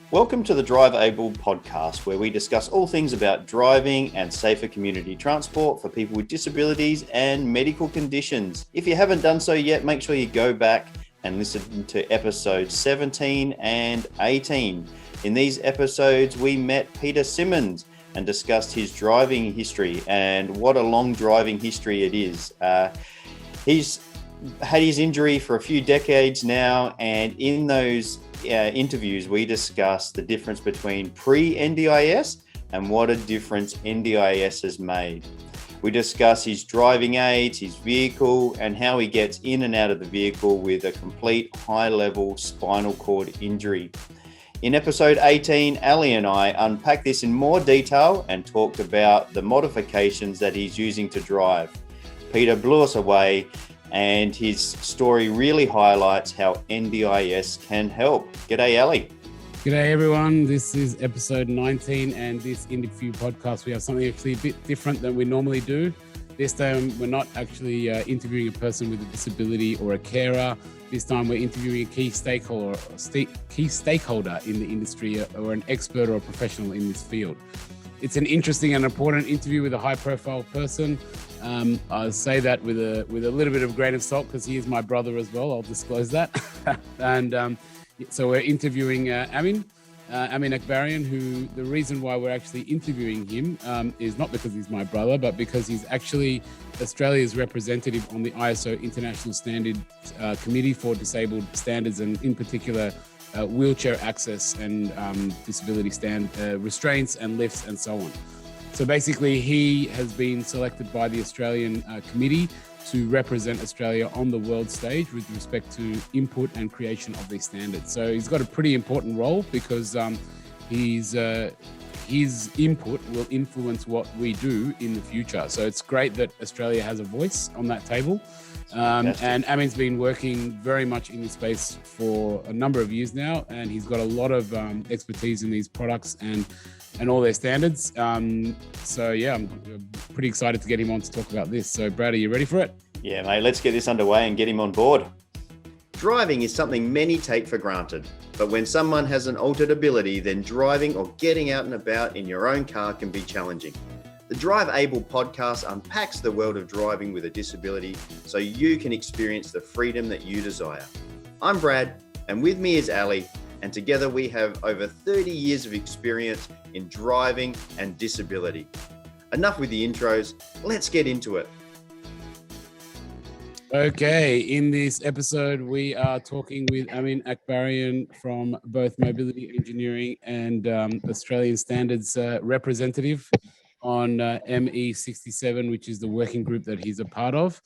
Welcome to the Drive Able podcast, where we discuss all things about driving and safer community transport for people with disabilities and medical conditions. If you haven't done so yet, make sure you go back and listen to episodes 17 and 18. In these episodes, we met Peter Simmons and discussed his driving history and what a long driving history it is. He's had his injury for a few decades now, and in those interviews, we discuss the difference between pre-NDIS and what a difference NDIS has made. We discuss his driving aids, his vehicle, and how he gets in and out of the vehicle with a complete high-level spinal cord injury. In episode 18, Ali and I unpacked this in more detail and talked about the modifications that he's using to drive. Peter blew us away, and his story really highlights how NDIS can help. G'day, Ali. G'day, everyone. This is episode 19, and this interview podcast, we have something actually a bit different than we normally do. This time, we're not actually interviewing a person with a disability or a carer. This time, we're interviewing a key stakeholder in the industry, or an expert or a professional in this field. It's an interesting and important interview with a high-profile person. I say that with a little bit of grain of salt because he is my brother as well. I'll disclose that. And so we're interviewing Amin Akbarian, who the reason why we're actually interviewing him is not because he's my brother, but because he's actually Australia's representative on the ISO International Standard Committee for Disabled Standards, and in particular wheelchair access and disability restraints and lifts and so on. So basically, he has been selected by the Australian committee to represent Australia on the world stage with respect to input and creation of these standards. So he's got a pretty important role because his input will influence what we do in the future. So it's great that Australia has a voice on that table. And Amin's been working very much in this space for a number of years now, and he's got a lot of expertise in these products and all their standards. So yeah, I'm pretty excited to get him on to talk about this. So Brad, are you ready for it? Yeah, mate, let's get this underway and get him on board. Driving is something many take for granted, but when someone has an altered ability, then driving or getting out and about in your own car can be challenging. The Drive Able podcast unpacks the world of driving with a disability so you can experience the freedom that you desire. I'm Brad, and with me is Ali, and together we have over 30 years of experience in driving and disability. Enough with the intros, let's get into it. Okay, in this episode, we are talking with Amin Akbarian from both Mobility Engineering and Australian Standards representative on ME67, which is the working group that he's a part of.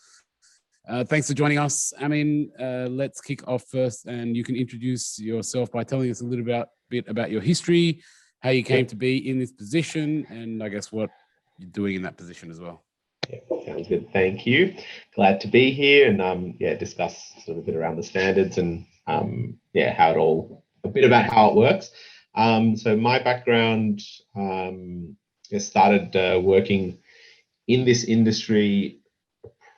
Thanks for joining us, Amin. Let's kick off first, and you can introduce yourself by telling us a little bit about your history, how you came to be in this position, and I guess what you're doing in that position as well. Yeah, sounds good. Thank you. Glad to be here and discuss sort of a bit around the standards and a bit about how it works. So my background, started working in this industry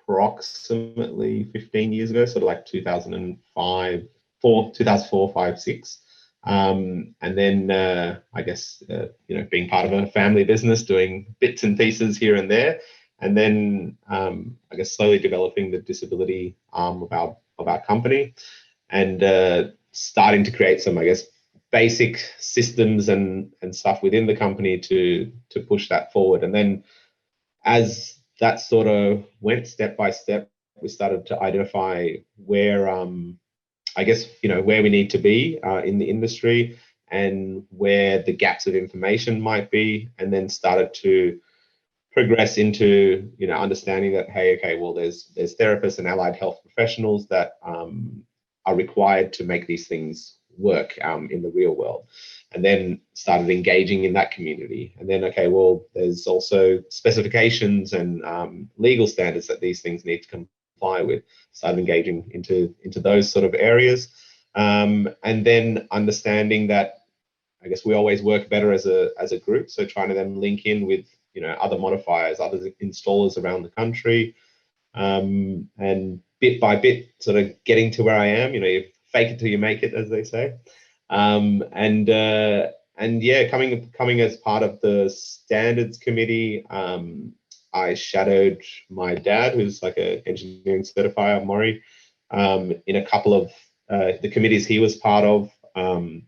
approximately 15 years ago, sort of like 2004, 5, 6. And then being part of a family business, doing bits and pieces here and there. And then slowly developing the disability arm of our company and starting to create some, basic systems and stuff within the company to push that forward. And then as that sort of went step by step, we started to identify where, where we need to be in the industry and where the gaps of information might be, and then started to progress into, understanding that, there's therapists and allied health professionals that are required to make these things work in the real world, and then started engaging in that community. And then, there's also specifications and legal standards that these things need to comply with. Started engaging into those sort of areas, and then understanding that we always work better as a group. So trying to then link in with other modifiers, other installers around the country, and bit by bit, sort of getting to where I am. You fake it till you make it, as they say. And yeah, coming as part of the standards committee, I shadowed my dad, who's like an engineering certifier, Maury, in a couple of the committees he was part of. I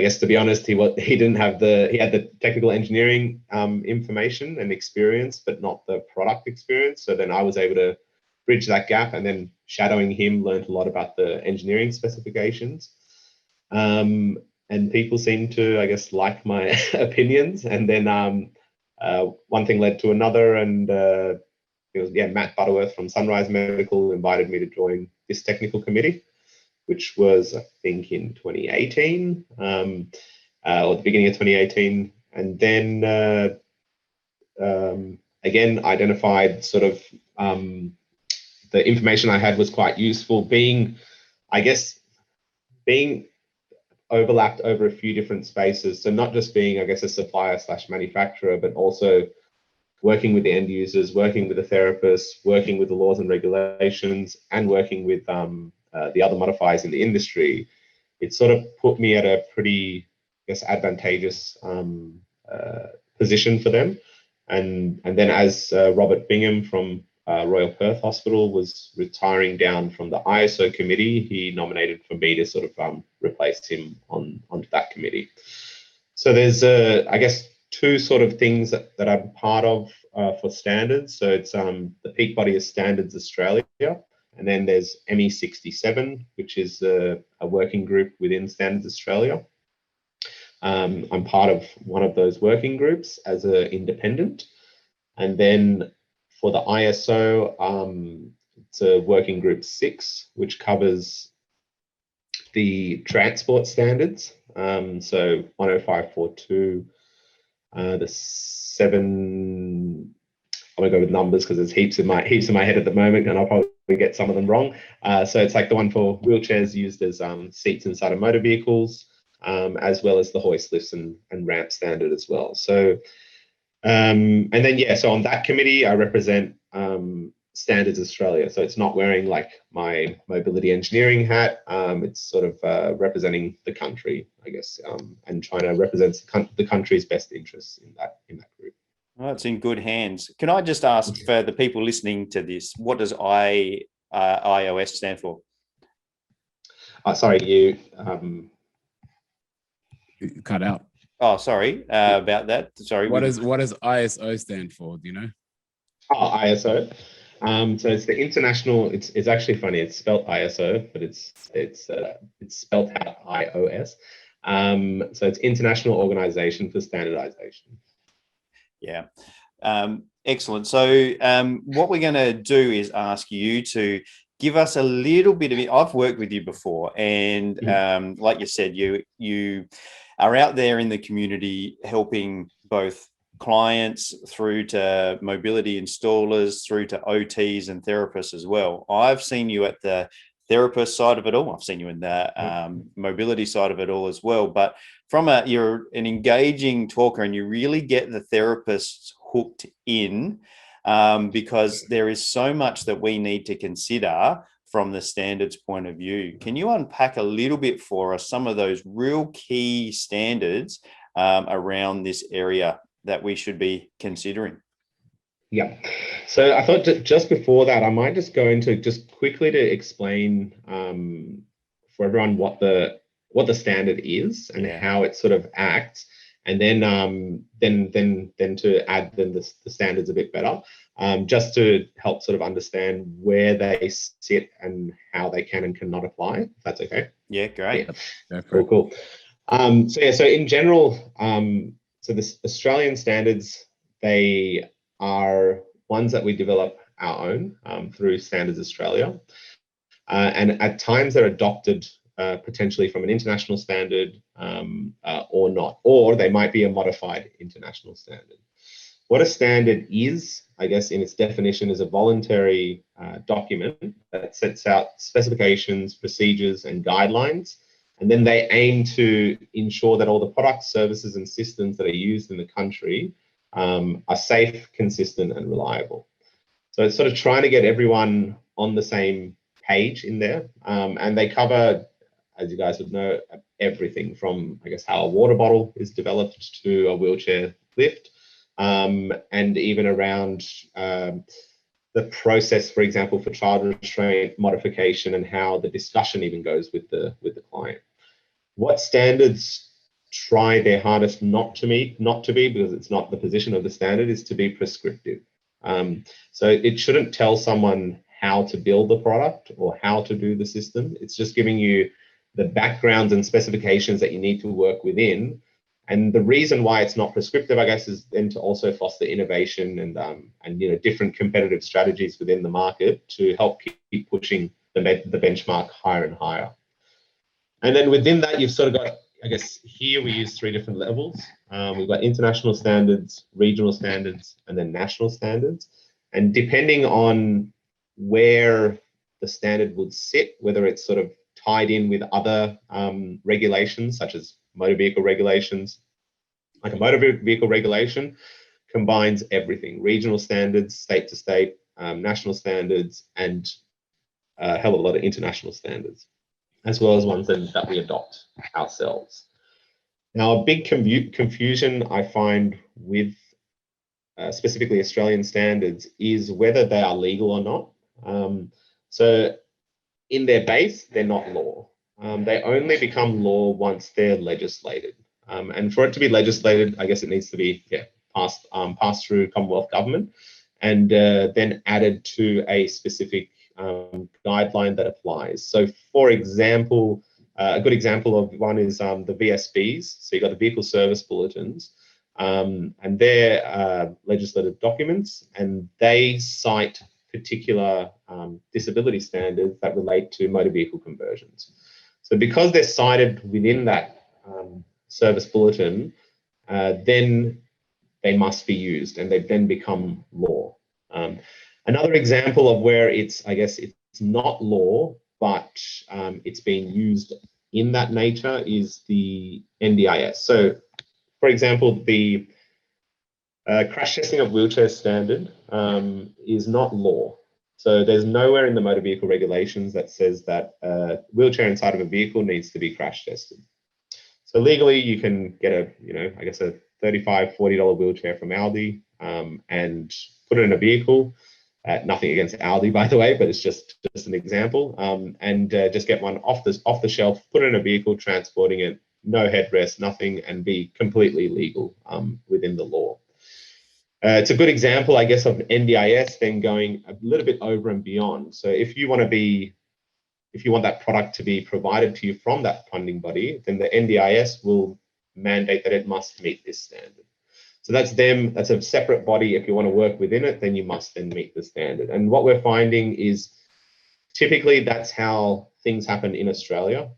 guess, to be honest, he had the technical engineering information and experience, but not the product experience. So then I was able to bridge that gap, and then shadowing him, learned a lot about the engineering specifications. And people seem to, I guess, like my opinions. And then one thing led to another, and it was Matt Butterworth from Sunrise Medical invited me to join this technical committee, which was, I think, in 2018, or the beginning of 2018. And then again, identified sort of the information I had was quite useful, being overlapped over a few different spaces. So not just being, I guess, a supplier / manufacturer, but also working with the end users, working with the therapists, working with the laws and regulations, and working with the other modifiers in the industry. It sort of put me at a pretty, I guess, advantageous position for them. And then as Robert Bingham from Royal Perth Hospital was retiring down from the ISO committee, he nominated for me to sort of replace him onto that committee. So there's, I guess, two sort of things that I'm part of for standards. So it's the peak body of Standards Australia, and then there's ME67, which is a working group within Standards Australia. I'm part of one of those working groups as an independent. And then for the ISO, it's a working group 6, which covers the transport standards. So 10542, the 7, I'm gonna go with numbers because there's heaps in my head at the moment, and I'll probably get some of them wrong. So it's like the one for wheelchairs used as seats inside of motor vehicles, as well as the hoist lifts and ramp standard as well. So and then so on that committee I represent Standards Australia. So it's not wearing like my mobility engineering hat. It's sort of representing the country, I guess, and trying to represent the country's best interests in that group. Well, it's in good hands. Can I just ask for the people listening to this, what does iOS stand for? Sorry, you cut out. Oh, sorry about that. Sorry. What does ISO stand for? Do you know? Oh, ISO. So it's the international. It's actually funny. It's spelled ISO, but it's spelled out iOS. So it's International Organization for Standardization. Yeah. Excellent. So what we're going to do is ask you to give us a little bit of it. I've worked with you before, and like you said, you are out there in the community helping both clients through to mobility installers, through to OTs and therapists as well. I've seen you at the therapist side of it all. I've seen you in the mobility side of it all as well. But you're an engaging talker, and you really get the therapists hooked in because there is so much that we need to consider from the standards point of view. Can you unpack a little bit for us some of those real key standards around this area that we should be considering? Yeah. So I thought just before that, I might just go into just quickly to explain for everyone what the standard is and how it sort of acts, and then to add the standards a bit better, just to help sort of understand where they sit and how they can and cannot apply. If that's okay. Yeah, great. Yeah. Cool. So in general, so the Australian standards, they are ones that we develop our own through Standards Australia, and at times they're adopted potentially from an international standard or not, or they might be a modified international standard. What a standard is, I guess, in its definition, is a voluntary document that sets out specifications, procedures, and guidelines, and then they aim to ensure that all the products, services, and systems that are used in the country are safe, consistent, and reliable. So it's sort of trying to get everyone on the same page in there, and they cover, as you guys would know, everything from, I guess, how a water bottle is developed to a wheelchair lift, and even around the process, for example, for child restraint modification and how the discussion even goes with the client. What standards try their hardest not to be, because it's not the position of the standard, is to be prescriptive. So it shouldn't tell someone how to build the product or how to do the system. It's just giving you the backgrounds and specifications that you need to work within. And the reason why it's not prescriptive, I guess, is then to also foster innovation and different competitive strategies within the market to help keep pushing the benchmark higher and higher. And then within that, you've sort of got, I guess, here we use 3 different levels. We've got international standards, regional standards, and then national standards. And depending on where the standard would sit, whether it's sort of tied in with other regulations, such as motor vehicle regulations, like a motor vehicle regulation combines everything: regional standards, state to state, national standards, and a hell of a lot of international standards, as well as ones that we adopt ourselves. Now, a big confusion I find with specifically Australian standards is whether they are legal or not. So in their base, they're not law. They only become law once they're legislated. And for it to be legislated, I guess it needs to be passed through Commonwealth government and then added to a specific guideline that applies. So, for example, a good example of one is the VSBs. So you've got the Vehicle Service Bulletins, and they're legislative documents, and they cite particular disability standards that relate to motor vehicle conversions. So because they're cited within that service bulletin, then they must be used, and they then become law. Another example of where it's, I guess, it's not law, but it's being used in that nature is the NDIS. So, for example, the crash testing of wheelchair standard is not law. So there's nowhere in the motor vehicle regulations that says that a wheelchair inside of a vehicle needs to be crash tested. So legally, you can get a, I guess a $35, $40 wheelchair from Aldi and put it in a vehicle. Nothing against Aldi, by the way, but it's just an example. And just get one off the shelf, put it in a vehicle, transporting it, no headrest, nothing, and be completely legal within the law. It's a good example, I guess, of NDIS then going a little bit over and beyond. So if you want that product to be provided to you from that funding body, then the NDIS will mandate that it must meet this standard. So that's a separate body. If you want to work within it, then you must then meet the standard. And what we're finding is typically that's how things happen in Australia.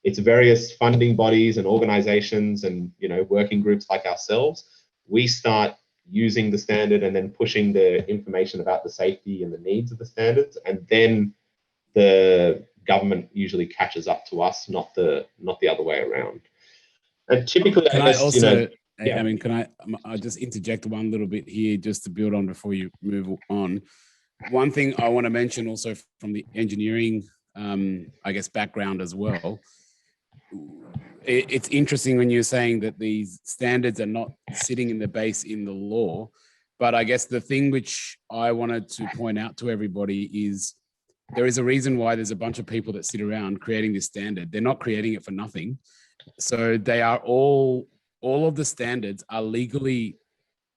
It's various funding bodies and organizations and, working groups like ourselves. We start using the standard and then pushing the information about the safety and the needs of the standards. And then the government usually catches up to us, not the other way around. And typically, I mean, can I just interject one little bit here just to build on before you move on? One thing I want to mention also from the engineering, I guess, background as well. It's interesting when you're saying that these standards are not sitting in the base in the law, but I guess the thing which I wanted to point out to everybody is there is a reason why there's a bunch of people that sit around creating this standard. They're not creating it for nothing. So they are all of the standards are legally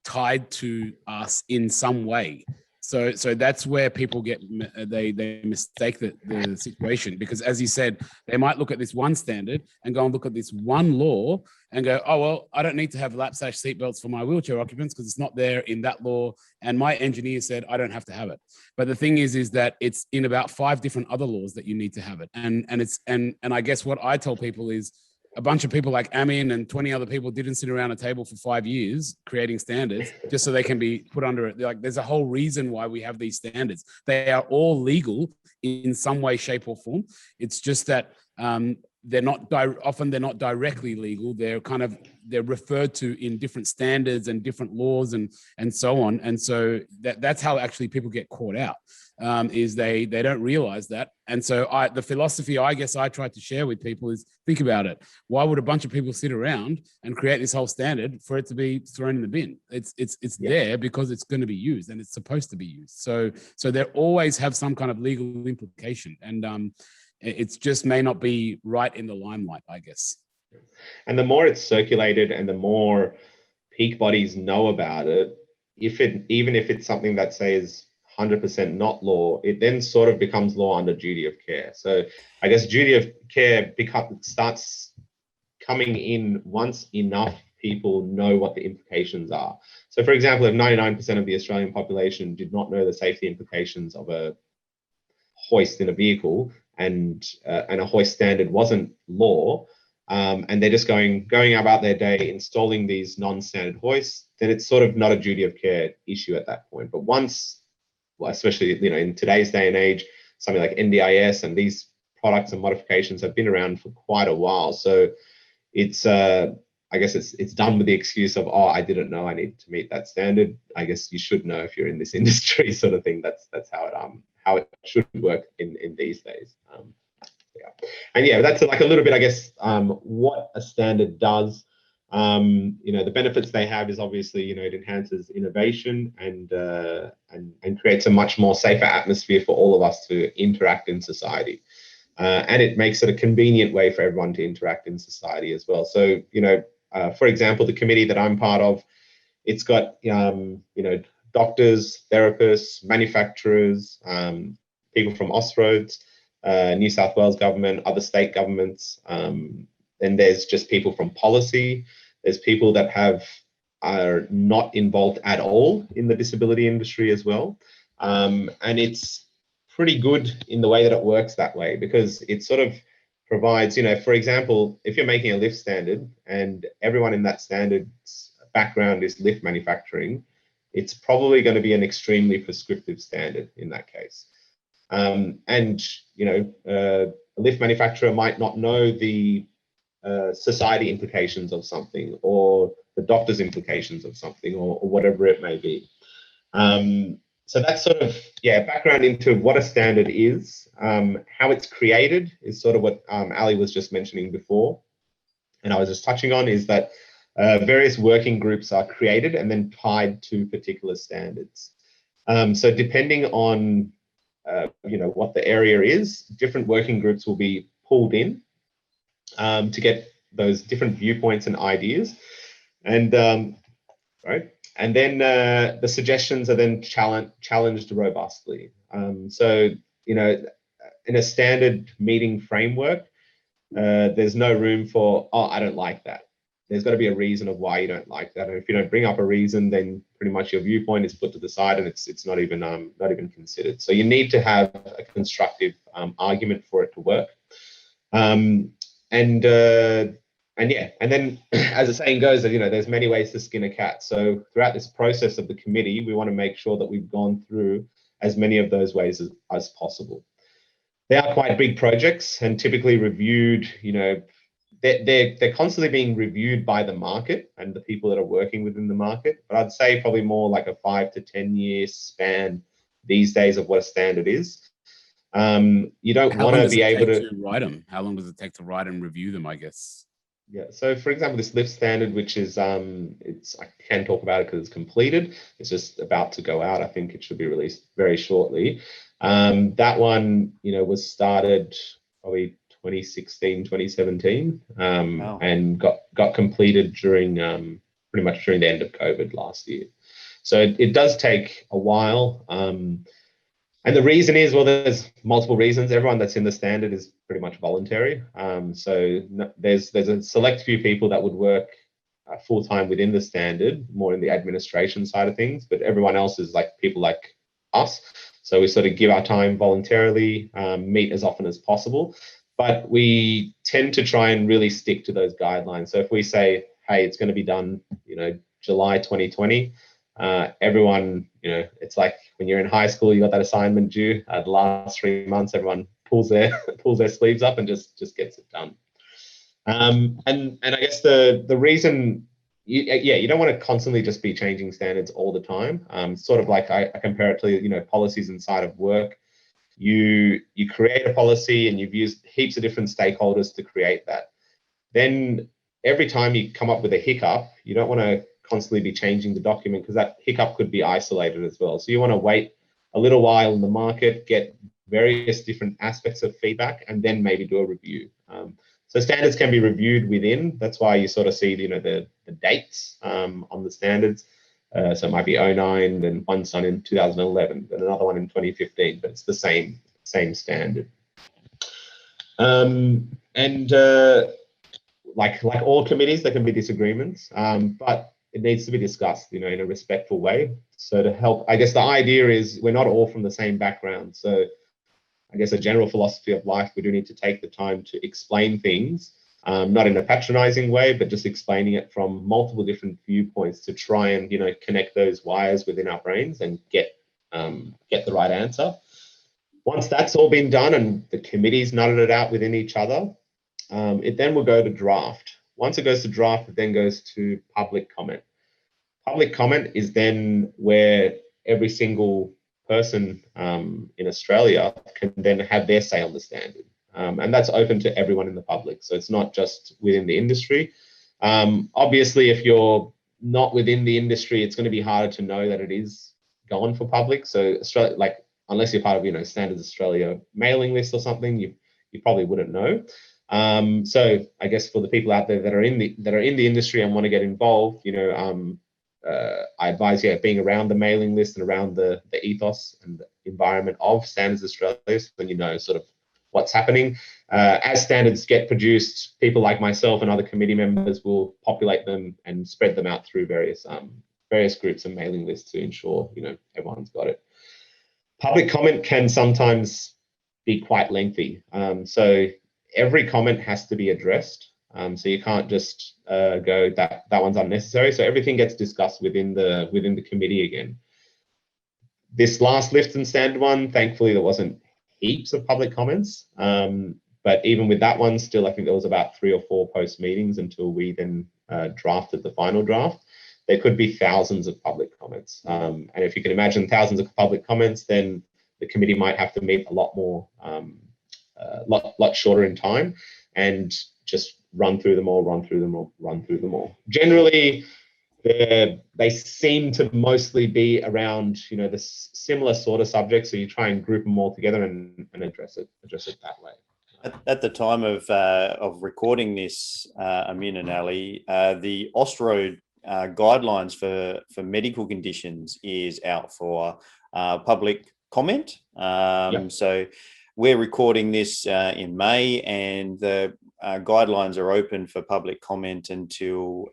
tied to us in some way. So that's where people get, they mistake the situation, because as you said, they might look at this one standard and go and look at this one law and go, oh, well, I don't need to have lap sash seatbelts for my wheelchair occupants because it's not there in that law. And my engineer said, I don't have to have it. But the thing is that it's in about 5 different other laws that you need to have it. And I guess what I tell people is, a bunch of people like Amin and 20 other people didn't sit around a table for 5 years creating standards just so they can be put under it. Like, there's a whole reason why we have these standards. They are all legal in some way, shape, or form. It's just that often they're not directly legal. They're referred to in different standards and different laws and so on. And so that's how actually people get caught out, is they don't realize that. And so the philosophy I guess I try to share with people is, think about it. Why would a bunch of people sit around and create this whole standard for it to be thrown in the bin? It's there because it's going to be used and it's supposed to be used. So they always have some kind of legal implication, and it just may not be right in the limelight, I guess. And the more it's circulated and the more peak bodies know about it, even if it's something that says 100% not law, it then sort of becomes law under duty of care. So I guess duty of care starts coming in once enough people know what the implications are. So for example, if 99% of the Australian population did not know the safety implications of a hoist in a vehicle, and a hoist standard wasn't law, and they're just going about their day installing these non-standard hoists, then it's sort of not a duty of care issue at that point. But once, especially in today's day and age, something like NDIS and these products and modifications have been around for quite a while. So it's I guess it's done with the excuse of, I didn't know I need to meet that standard. I guess you should know if you're in this industry, sort of thing. That's how it should work in these days. And that's like a little bit, I guess, what a standard does. The benefits they have is obviously, it enhances innovation and creates a much more safer atmosphere for all of us to interact in society. And it makes it a convenient way for everyone to interact in society as well. So, for example, the committee that I'm part of, it's got, doctors, therapists, manufacturers, people from Austroads, New South Wales government, other state governments. And there's just people from policy. There's people that are not involved at all in the disability industry as well. And it's pretty good in the way that it works that way, because it sort of provides, for example, if you're making a lift standard and everyone in that standard's background is lift manufacturing, it's probably going to be an extremely prescriptive standard in that case. A lift manufacturer might not know the society implications of something, or the doctor's implications of something, or whatever it may be. So that's sort of, background into what a standard is. How it's created is sort of what Ali was just mentioning before. And I was just touching on is that various working groups are created and then tied to particular standards. So depending on, what the area is, different working groups will be pulled in to get those different viewpoints and ideas. And, right. And then the suggestions are then challenged robustly. So, in a standard meeting framework, there's no room for, I don't like that. There's got to be a reason of why you don't like that. And if you don't bring up a reason, then pretty much your viewpoint is put to the side, and it's not even considered. So you need to have a constructive argument for it to work. And then, as the saying goes, that there's many ways to skin a cat. So throughout this process of the committee, we want to make sure that we've gone through as many of those ways as possible. They are quite big projects and typically reviewed. They're constantly being reviewed by the market and the people that are working within the market. But I'd say probably more like a 5 to 10 year span these days of what a standard is. You don't want to be able to write them. How long does it take to write and review them, I guess? Yeah. So for example, this lift standard, which is, I can talk about it because it's completed. It's just about to go out. I think it should be released very shortly. That one, was started probably 2016, 2017, wow. And got completed during pretty much during the end of COVID last year. So it does take a while. And the reason is, there's multiple reasons. Everyone that's in the standard is pretty much voluntary. So there's a select few people that would work full-time within the standard, more in the administration side of things, but everyone else is like people like us. So we sort of give our time voluntarily, meet as often as possible, but we tend to try and really stick to those guidelines. So if we say, hey, it's going to be done, July 2020, everyone, it's like when you're in high school, you got that assignment due. The last 3 months, everyone pulls their sleeves up and just gets it done. And I guess the reason, you don't want to constantly just be changing standards all the time. Sort of like I compare it to, policies inside of work. You create a policy and you've used heaps of different stakeholders to create that. Then every time you come up with a hiccup, you don't want to constantly be changing the document, because that hiccup could be isolated as well. So you want to wait a little while in the market, get various different aspects of feedback, and then maybe do a review. So standards can be reviewed within. That's why you sort of see, the dates on the standards. So it might be 09, then one done in 2011, then another one in 2015, but it's the same standard. And like all committees, there can be disagreements, but it needs to be discussed, in a respectful way. So to help, I guess the idea is we're not all from the same background. So I guess a general philosophy of life, we do need to take the time to explain things, not in a patronizing way, but just explaining it from multiple different viewpoints to try and, connect those wires within our brains and get the right answer. Once that's all been done and the committees nutted it out within each other, it then will go to draft. Once it goes to draft, it then goes to public comment. Public comment is then where every single person in Australia can then have their say on the standard. And that's open to everyone in the public. So it's not just within the industry. Obviously, if you're not within the industry, it's going to be harder to know that it is going for public. So Australia, unless you're part of, Standards Australia mailing list or something, you probably wouldn't know. So I guess for the people out there that are in the industry and want to get involved, I advise being around the mailing list and around the ethos and the environment of Standards Australia, so when you know sort of what's happening. As standards get produced, people like myself and other committee members will populate them and spread them out through various groups and mailing lists to ensure everyone's got it. Public comment can sometimes be quite lengthy, so every comment has to be addressed. So you can't just go that one's unnecessary. So everything gets discussed within the committee again. This last lift and standard one, thankfully, there wasn't heaps of public comments. But even with that one, still, I think there was about 3 or 4 post meetings until we then drafted the final draft. There could be thousands of public comments. And if you can imagine thousands of public comments, then the committee might have to meet a lot more, lot shorter in time, and just run through them all. Generally, they seem to mostly be around, the similar sort of subjects. So you try and group them all together and address it that way. At the time of recording this, Amin and Ali, the Austroad guidelines for medical conditions is out for public comment. Yep. So we're recording this in May, and the guidelines are open for public comment until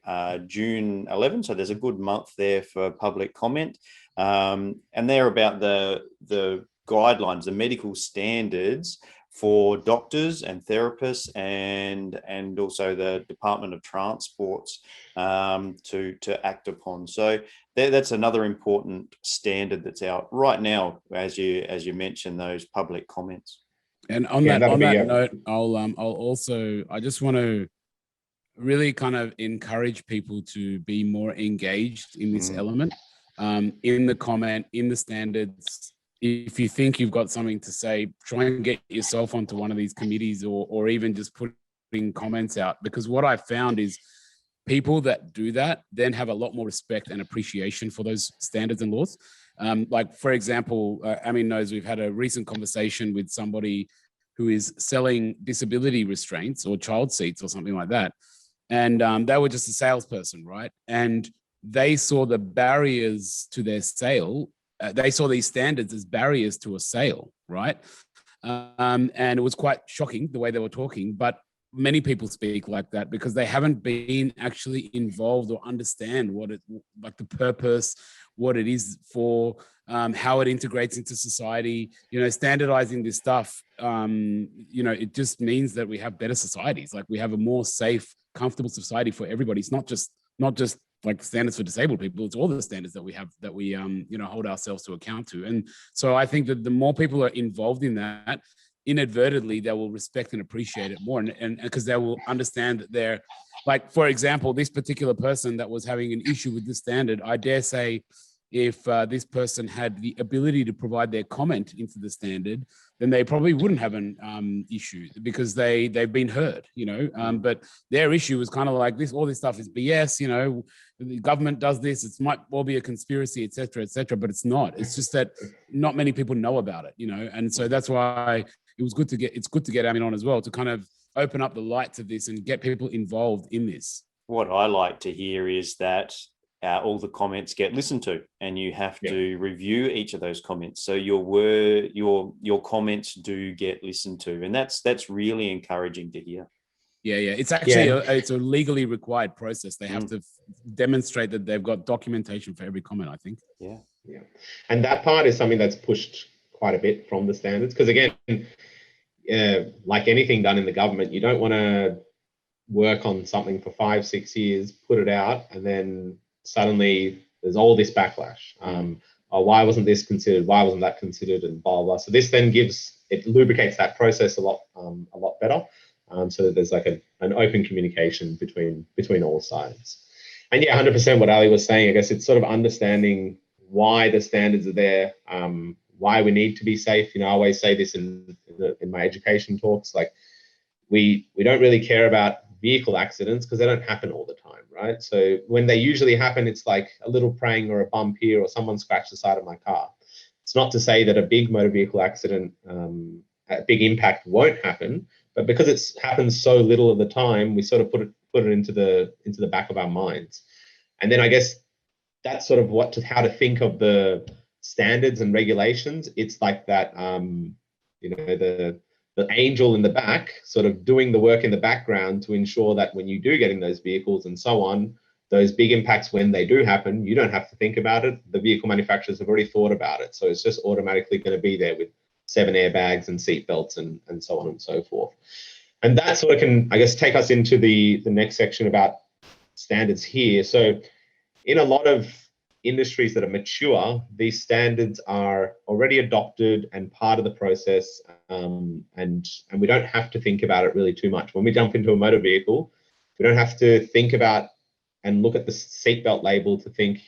June 11. So there's a good month there for public comment. And they're about the guidelines, the medical standards for doctors and therapists, and also the Department of Transports to act upon. So that's another important standard that's out right now, as you mentioned, those public comments. And on that note, I just want to really kind of encourage people to be more engaged in this element, in the comment, in the standards. If you think you've got something to say, try and get yourself onto one of these committees, or even just putting comments out. Because what I found is people that do that then have a lot more respect and appreciation for those standards and laws. Like, for example, Amin knows we've had a recent conversation with somebody who is selling disability restraints or child seats or something like that. And they were just a salesperson, right? And they saw the barriers to their sale. They saw these standards as barriers to a sale, right? And it was quite shocking the way they were talking, but many people speak like that because they haven't been actually involved or understand like the purpose, what it is for, how it integrates into society. Standardizing this stuff, it just means that we have better societies. Like, we have a more safe, comfortable society for everybody. It's not just like standards for disabled people. It's all the standards that we have that we hold ourselves to account to. And so I think that the more people are involved in that, inadvertently they will respect and appreciate it more, and because they will understand that they're, like, for example, this particular person that was having an issue with the standard, I dare say if this person had the ability to provide their comment into the standard, then they probably wouldn't have an issue, because they've been heard, but their issue was kind of like this, all this stuff is BS, the government does this, it might all be a conspiracy, etc., but it's not. It's just that not many people know about it, and so that's why it's good to get Amin on as well, to kind of open up the lights of this and get people involved in this. What I like to hear is that all the comments get listened to, and you have to review each of those comments. So your comments do get listened to, and that's really encouraging to hear. Yeah. It's actually it's a legally required process. They have to demonstrate that they've got documentation for every comment, I think. Yeah. And that part is something that's pushed quite a bit from the standards, because again, like anything done in the government, you don't want to work on something for 5-6 years, put it out, and then suddenly there's all this backlash. Why wasn't this considered? Why wasn't that considered? And blah, blah. So this then lubricates that process a lot better. So that there's like an open communication between all sides. And 100% what Ali was saying, I guess it's sort of understanding why the standards are there, why we need to be safe. I always say this in my education talks, like we don't really care about vehicle accidents because they don't happen all the time, right? So when they usually happen, it's like a little prang or a bump here, or someone scratched the side of my car. It's not to say that a big motor vehicle accident, a big impact won't happen, but because it happens so little of the time, we sort of put it into the back of our minds. And then I guess that's sort of how to think of the standards and regulations. It's like that, the angel in the back, sort of doing the work in the background to ensure that when you do get in those vehicles and so on, those big impacts, when they do happen, you don't have to think about it. The vehicle manufacturers have already thought about it. So it's just automatically going to be there with 7 airbags and seat belts and so on and so forth. And that sort of can, I guess, take us into the next section about standards here. So in a lot of industries that are mature, these standards are already adopted and part of the process, and we don't have to think about it really too much. When we jump into a motor vehicle, we don't have to think about and look at the seatbelt label to think,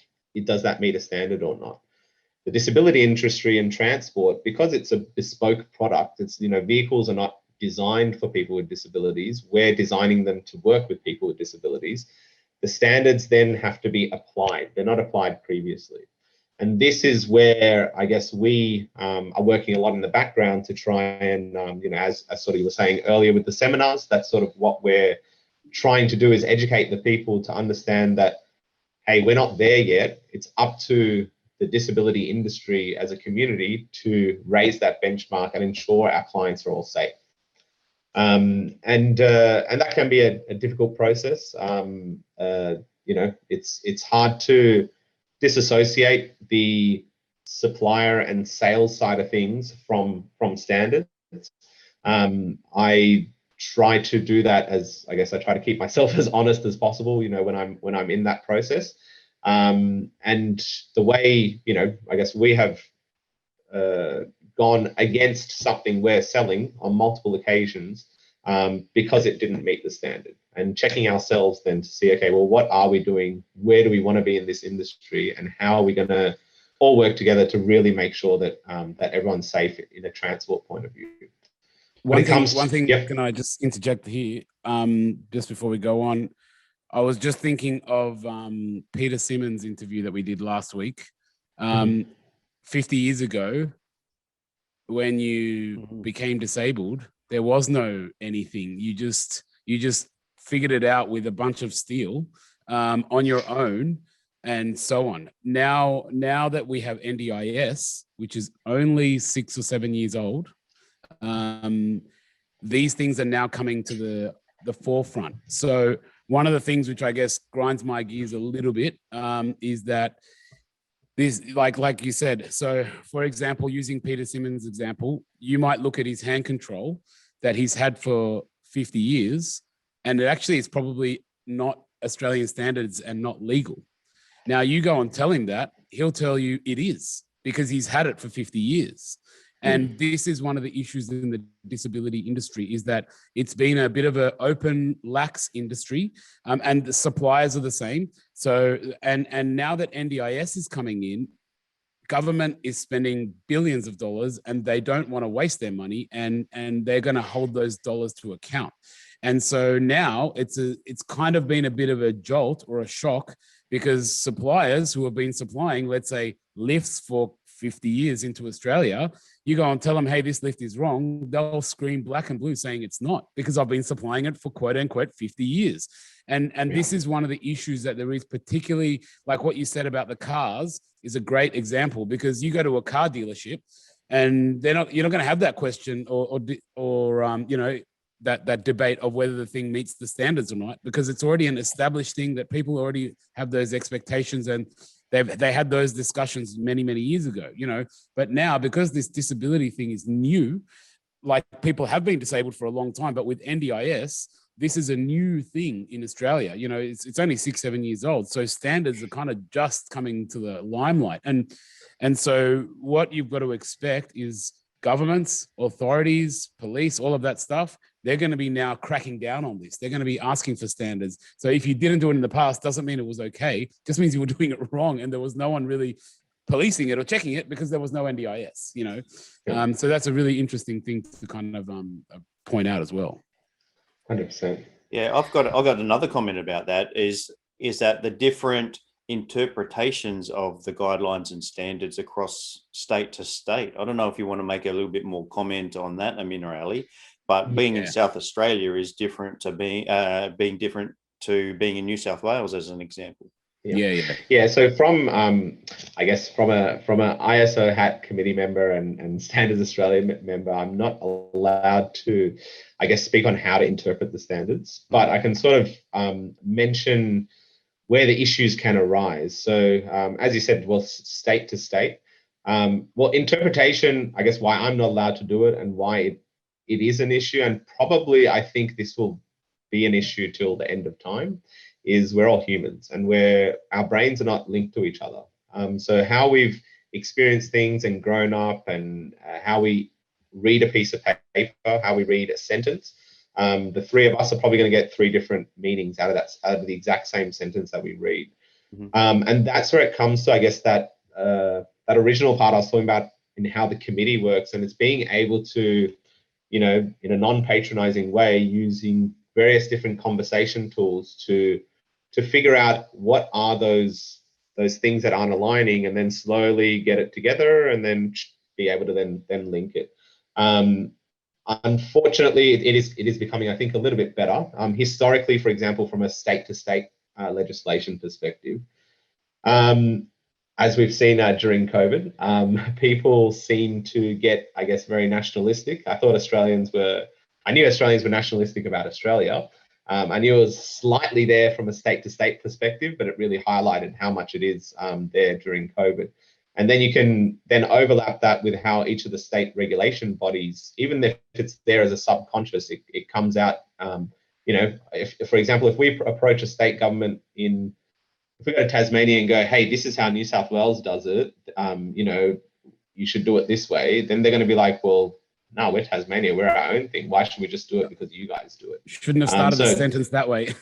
does that meet a standard or not? The disability industry and transport, because it's a bespoke product, it's, vehicles are not designed for people with disabilities. We're designing them to work with people with disabilities. The standards then have to be applied. They're not applied previously. And this is where I guess we are working a lot in the background to try and, as sort of you were saying earlier with the seminars, that's sort of what we're trying to do, is educate the people to understand that, hey, we're not there yet. It's up to the disability industry as a community to raise that benchmark and ensure our clients are all safe. And that can be a difficult process. It's hard to disassociate the supplier and sales side of things from standards. I try to do that I try to keep myself as honest as possible, when I'm in that process. And the way, I guess we have gone against something we're selling on multiple occasions because it didn't meet the standard, and checking ourselves then to see, okay, well, what are we doing? Where do we want to be in this industry? And how are we going to all work together to really make sure that that everyone's safe in a transport point of view? One thing, can I just interject here just before we go on? I was just thinking of Peter Simmons' interview that we did last week. 50 years ago, when you became disabled, there was no anything. You just figured it out with a bunch of steel on your own and so on. Now that we have NDIS, which is only 6 or 7 years old, these things are now coming to the forefront. So one of the things which I guess grinds my gears a little bit is that this, like you said, so for example, using Peter Simmons' example, you might look at his hand control that he's had for 50 years, and it actually is probably not Australian standards and not legal. Now you go and tell him that, he'll tell you it is, because he's had it for 50 years. And this is one of the issues in the disability industry, is that it's been a bit of an open, lax industry, and the suppliers are the same. So, and now that NDIS is coming in, government is spending billions of dollars and they don't want to waste their money, and they're going to hold those dollars to account. And so now it's kind of been a bit of a jolt or a shock, because suppliers who have been supplying, let's say, lifts for 50 years into Australia, you go and tell them, hey, this lift is wrong, they'll scream black and blue saying it's not, because I've been supplying it for quote unquote 50 years. And this is one of the issues that there is, particularly like what you said about the cars is a great example, because you go to a car dealership and you're not going to have that question or that debate of whether the thing meets the standards or not, because it's already an established thing that people already have those expectations, and they had those discussions many, many years ago, but now, because this disability thing is new, like people have been disabled for a long time, but with NDIS, this is a new thing in Australia. It's only 6-7 years old. So standards are kind of just coming to the limelight. And so what you've got to expect is governments, authorities, police, all of that stuff, they're going to be now cracking down on this. They're going to be asking for standards. So if you didn't do it in the past, doesn't mean it was okay. It just means you were doing it wrong and there was no one really policing it or checking it, because there was no NDIS, So that's a really interesting thing to kind of point out as well. 100%. Yeah, I've got another comment about that, is that the different interpretations of the guidelines and standards across state to state. I don't know if you want to make a little bit more comment on that, Amin or Ali, but being in South Australia is different to being different to being in New South Wales, as an example. Yeah. So from I guess from a ISO hat committee member and Standards Australia member, I'm not allowed to, I guess, speak on how to interpret the standards, but I can sort of mention where the issues can arise. So as you said, well, state to state. Well, interpretation, I guess, why I'm not allowed to do it and why it is an issue, and probably I think this will be an issue till the end of time, is we're all humans and our brains are not linked to each other. So how we've experienced things and grown up, and how we read a piece of paper, how we read a sentence, the three of us are probably going to get three different meanings out of the exact same sentence that we read. And that's where it comes to, I guess, that original part I was talking about in how the committee works, and it's being able to, in a non-patronizing way, using various different conversation tools to figure out what are those things that aren't aligning, and then slowly get it together, and then be able to then link it. Unfortunately, it is becoming, I think, a little bit better. Historically, for example, from a state-to-state legislation perspective, as we've seen during COVID, people seem to get, I guess, very nationalistic. I knew Australians were nationalistic about Australia. I knew it was slightly there from a state-to-state perspective, but it really highlighted how much it is there during COVID. And then you can then overlap that with how each of the state regulation bodies, even if it's there as a subconscious, it comes out, if, for example, if we approach a state government if we go to Tasmania and go, hey, this is how New South Wales does it, you should do it this way, then they're going to be like, well, no, we're Tasmania, we're our own thing. Why should we just do it because you guys do it? Shouldn't have started the sentence that way.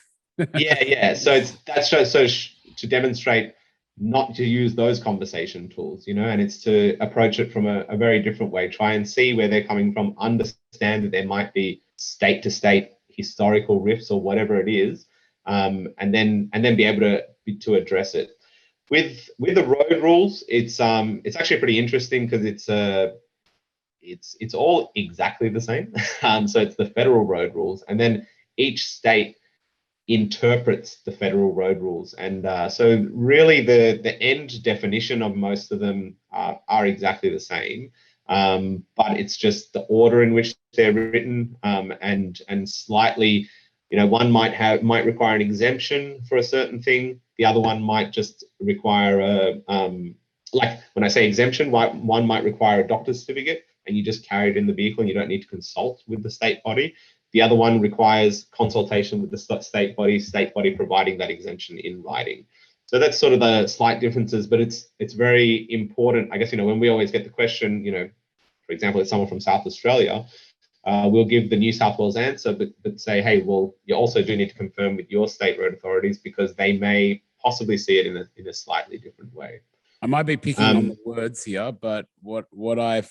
Yeah. So to demonstrate not to use those conversation tools, and it's to approach it from a very different way. Try and see where they're coming from, understand that there might be state to state historical rifts or whatever it is, and then be able to address it. With the road rules, it's actually pretty interesting, because it's all exactly the same. So it's the federal road rules, and then each state interprets the federal road rules. And so really the end definition of most of them are exactly the same. But it's just the order in which they're written, and slightly, one might require an exemption for a certain thing. The other one might just require like when I say exemption, one might require a doctor's certificate, and you just carry it in the vehicle and you don't need to consult with the state body. The other one requires consultation with the state body providing that exemption in writing. So that's sort of the slight differences, but it's very important. I guess, when we always get the question, for for example, if someone from South Australia, we'll give the New South Wales answer, but say, hey, well, you also do need to confirm with your state road authorities because they may possibly see it in a slightly different way. I might be picking on the words here, but what I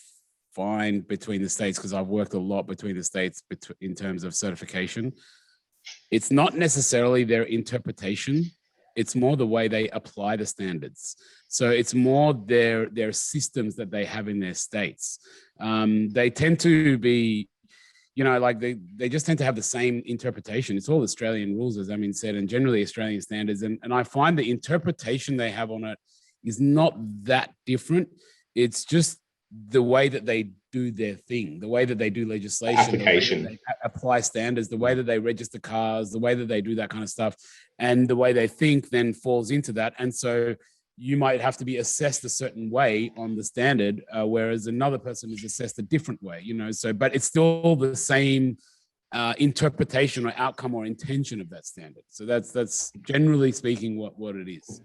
find between the states, because I've worked a lot between the states in terms of certification, it's not necessarily their interpretation. It's more the way they apply the standards. So it's more their systems that they have in their states. They tend to be, like they just tend to have the same interpretation. It's all Australian rules, as Amin said, and generally Australian standards. And I find the interpretation they have on it is not that different. It's just the way that they do their thing, the way that they do legislation, application, the way that they apply standards, the way that they register cars, the way that they do that kind of stuff, and the way they think then falls into that. And so you might have to be assessed a certain way on the standard, whereas another person is assessed a different way, so, but it's still the same interpretation or outcome or intention of that standard. So that's generally speaking what it is.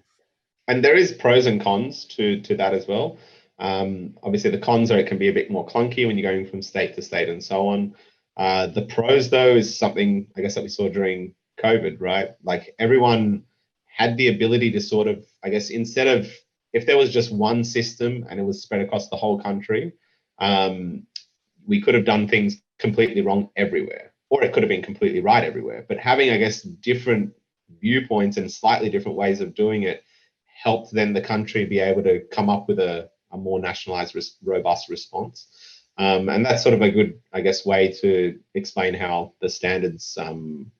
And there is pros and cons to that as well. Obviously, the cons are it can be a bit more clunky when you're going from state to state and so on. The pros, though, is something, I guess, that we saw during COVID, right? Like everyone had the ability to sort of, I guess, instead of, if there was just one system and it was spread across the whole country, we could have done things completely wrong everywhere, or it could have been completely right everywhere. But having, I guess, different viewpoints and slightly different ways of doing it helped then the country be able to come up with a more nationalized, robust response. And that's sort of a good, I guess, way to explain how the standards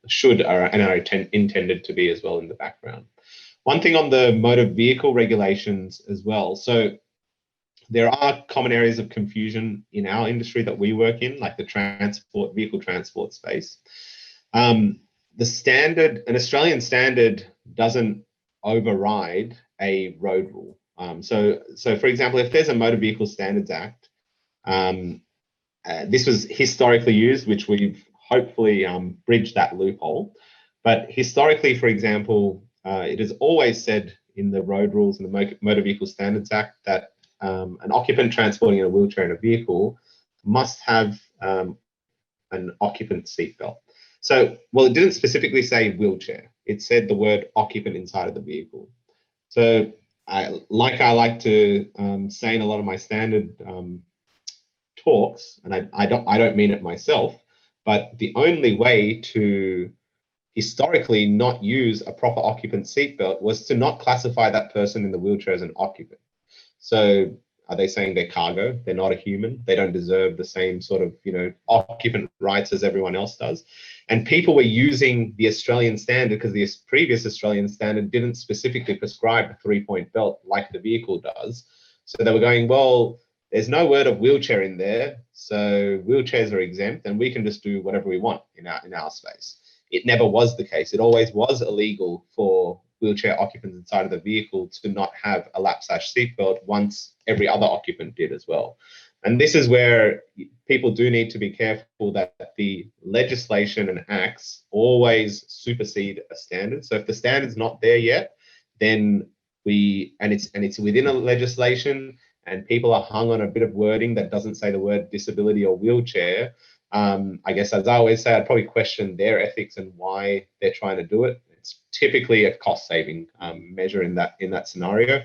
should and are intended to be as well in the background. One thing on the motor vehicle regulations as well. So there are common areas of confusion in our industry that we work in, like the vehicle transport space. The standard, an Australian standard doesn't override a road rule. So for example, if there's a Motor Vehicle Standards Act, this was historically used, which we've hopefully bridged that loophole. But historically, for example, it has always said in the road rules and the Motor Vehicle Standards Act that an occupant transporting in a wheelchair in a vehicle must have an occupant seatbelt. So, well, it didn't specifically say wheelchair. It said the word occupant inside of the vehicle. So, I like to say in a lot of my standard talks, and I don't mean it myself, but the only way to historically not use a proper occupant seatbelt was to not classify that person in the wheelchair as an occupant. So are they saying they're cargo? They're not a human. They don't deserve the same sort of, occupant rights as everyone else does. And people were using the Australian standard because the previous Australian standard didn't specifically prescribe a 3-point belt like the vehicle does. So they were going, well, there's no word of wheelchair in there, so wheelchairs are exempt and we can just do whatever we want in our space. It never was the case. It always was illegal for wheelchair occupants inside of the vehicle to not have a lap/seatbelt once every other occupant did as well. And this is where people do need to be careful that the legislation and acts always supersede a standard. So if the standard's not there yet, then it's within a legislation and people are hung on a bit of wording that doesn't say the word disability or wheelchair, I guess, as I always say, I'd probably question their ethics and why they're trying to do it. It's typically a cost-saving measure in that scenario,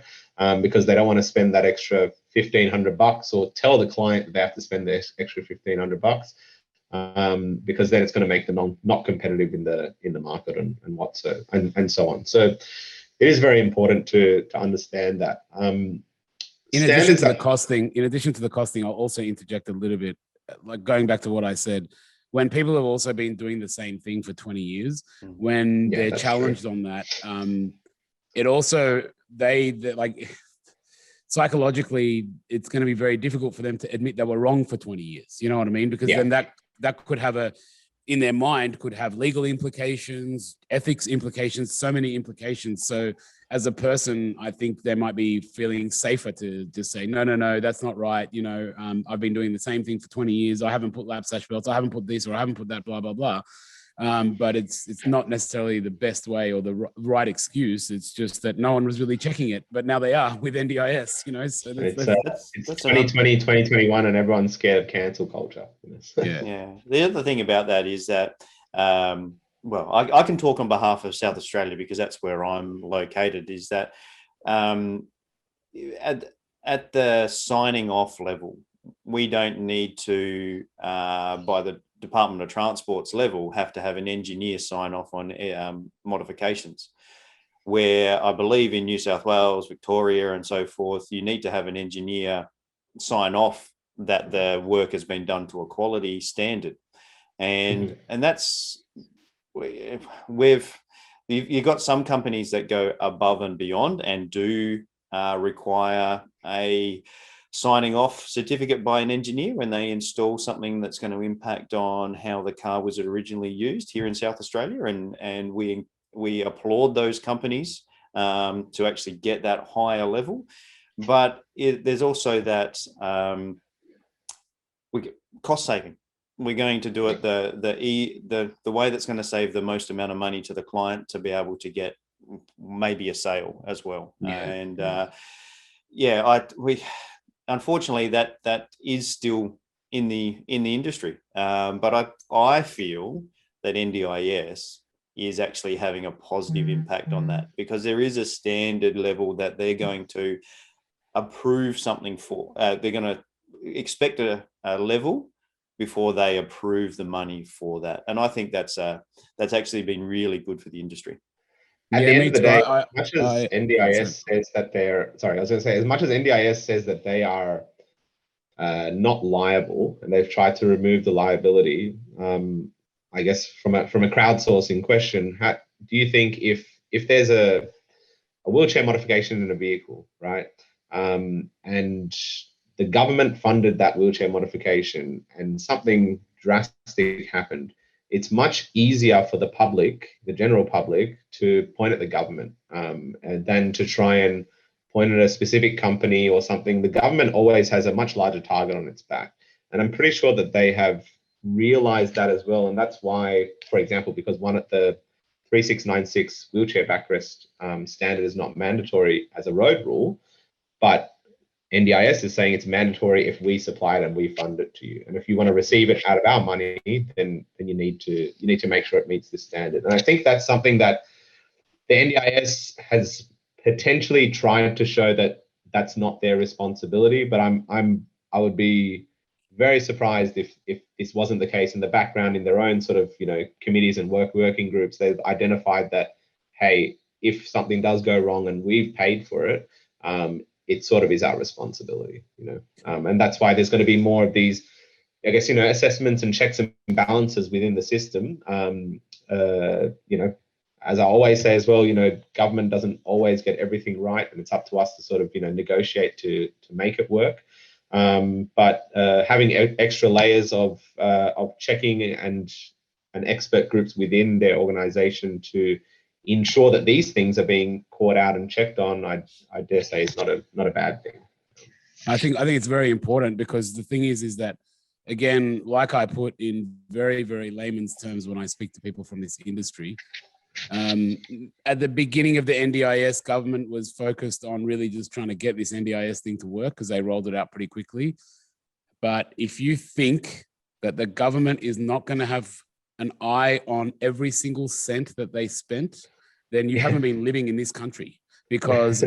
because they don't want to spend that extra $1,500 or tell the client that they have to spend the extra $1,500, because then it's going to make them not competitive in the market and so on. So it is very important to understand that. In addition to the costing, I'll also interject a little bit, like going back to what I said, when people have also been doing the same thing for 20 years, when they're challenged on that, it also, they like, psychologically, it's going to be very difficult for them to admit they were wrong for 20 years. You know what I mean? Because then that could have in their mind, could have legal implications, ethics implications, so many implications. So as a person, I think they might be feeling safer to just say, no, that's not right. I've been doing the same thing for 20 years. I haven't put lap/belts. I haven't put this or I haven't put that, blah, blah, blah. But it's not necessarily the best way or the right excuse. It's just that no one was really checking it, but now they are with NDIS, So it's that's 2020, 2021, and everyone's scared of cancel culture. Yeah. The other thing about that is that, well, I can talk on behalf of South Australia because that's where I'm located, is that at the signing off level, we don't need to, by the Department of Transport's level, have to have an engineer sign off on modifications. Where I believe in New South Wales, Victoria, and so forth, you need to have an engineer sign off that the work has been done to a quality standard, and that's you've got some companies that go above and beyond and do require a signing off certificate by an engineer when they install something that's going to impact on how the car was originally used here in South Australia, and we applaud those companies to actually get that higher level. But there's also that cost saving. We're going to do it the way that's going to save the most amount of money to the client to be able to get maybe a sale as well. We unfortunately that is still in the industry, but I feel that NDIS is actually having a positive impact on that, because there is a standard level that they're going to approve something for. They're going to expect a level before they approve the money for that, and I think that's actually been really good for the industry. At the end of the day, as much as NDIS says that as much as NDIS says that they are not liable, and they've tried to remove the liability, I guess from a crowdsourcing question, do you think if there's a wheelchair modification in a vehicle, right, and the government funded that wheelchair modification and something drastic happened, it's much easier for the public, the general public, to point at the government than to try and point at a specific company or something. The government always has a much larger target on its back. And I'm pretty sure that they have realized that as well. And that's why, for example, because one at the 3696 wheelchair backrest standard is not mandatory as a road rule, but NDIS is saying it's mandatory if we supply it and we fund it to you. And if you want to receive it out of our money, then you need to make sure it meets this standard. And I think that's something that the NDIS has potentially tried to show that that's not their responsibility. But I would be very surprised if this wasn't the case. In the background, in their own sort of committees and working groups, they've identified that, hey, if something does go wrong and we've paid for it, it sort of is our responsibility, and that's why there's going to be more of these, I guess, assessments and checks and balances within the system. As I always say as well, government doesn't always get everything right, and it's up to us to sort of, negotiate to make it work. But having extra layers of checking and expert groups within their organization to ensure that these things are being caught out and checked on, I dare say is not a bad thing. I think it's very important, because the thing is that, again, like I put in very, very layman's terms when I speak to people from this industry, at the beginning of the NDIS, government was focused on really just trying to get this NDIS thing to work, because they rolled it out pretty quickly. But if you think that the government is not going to have an eye on every single cent that they spent, then you haven't been living in this country, because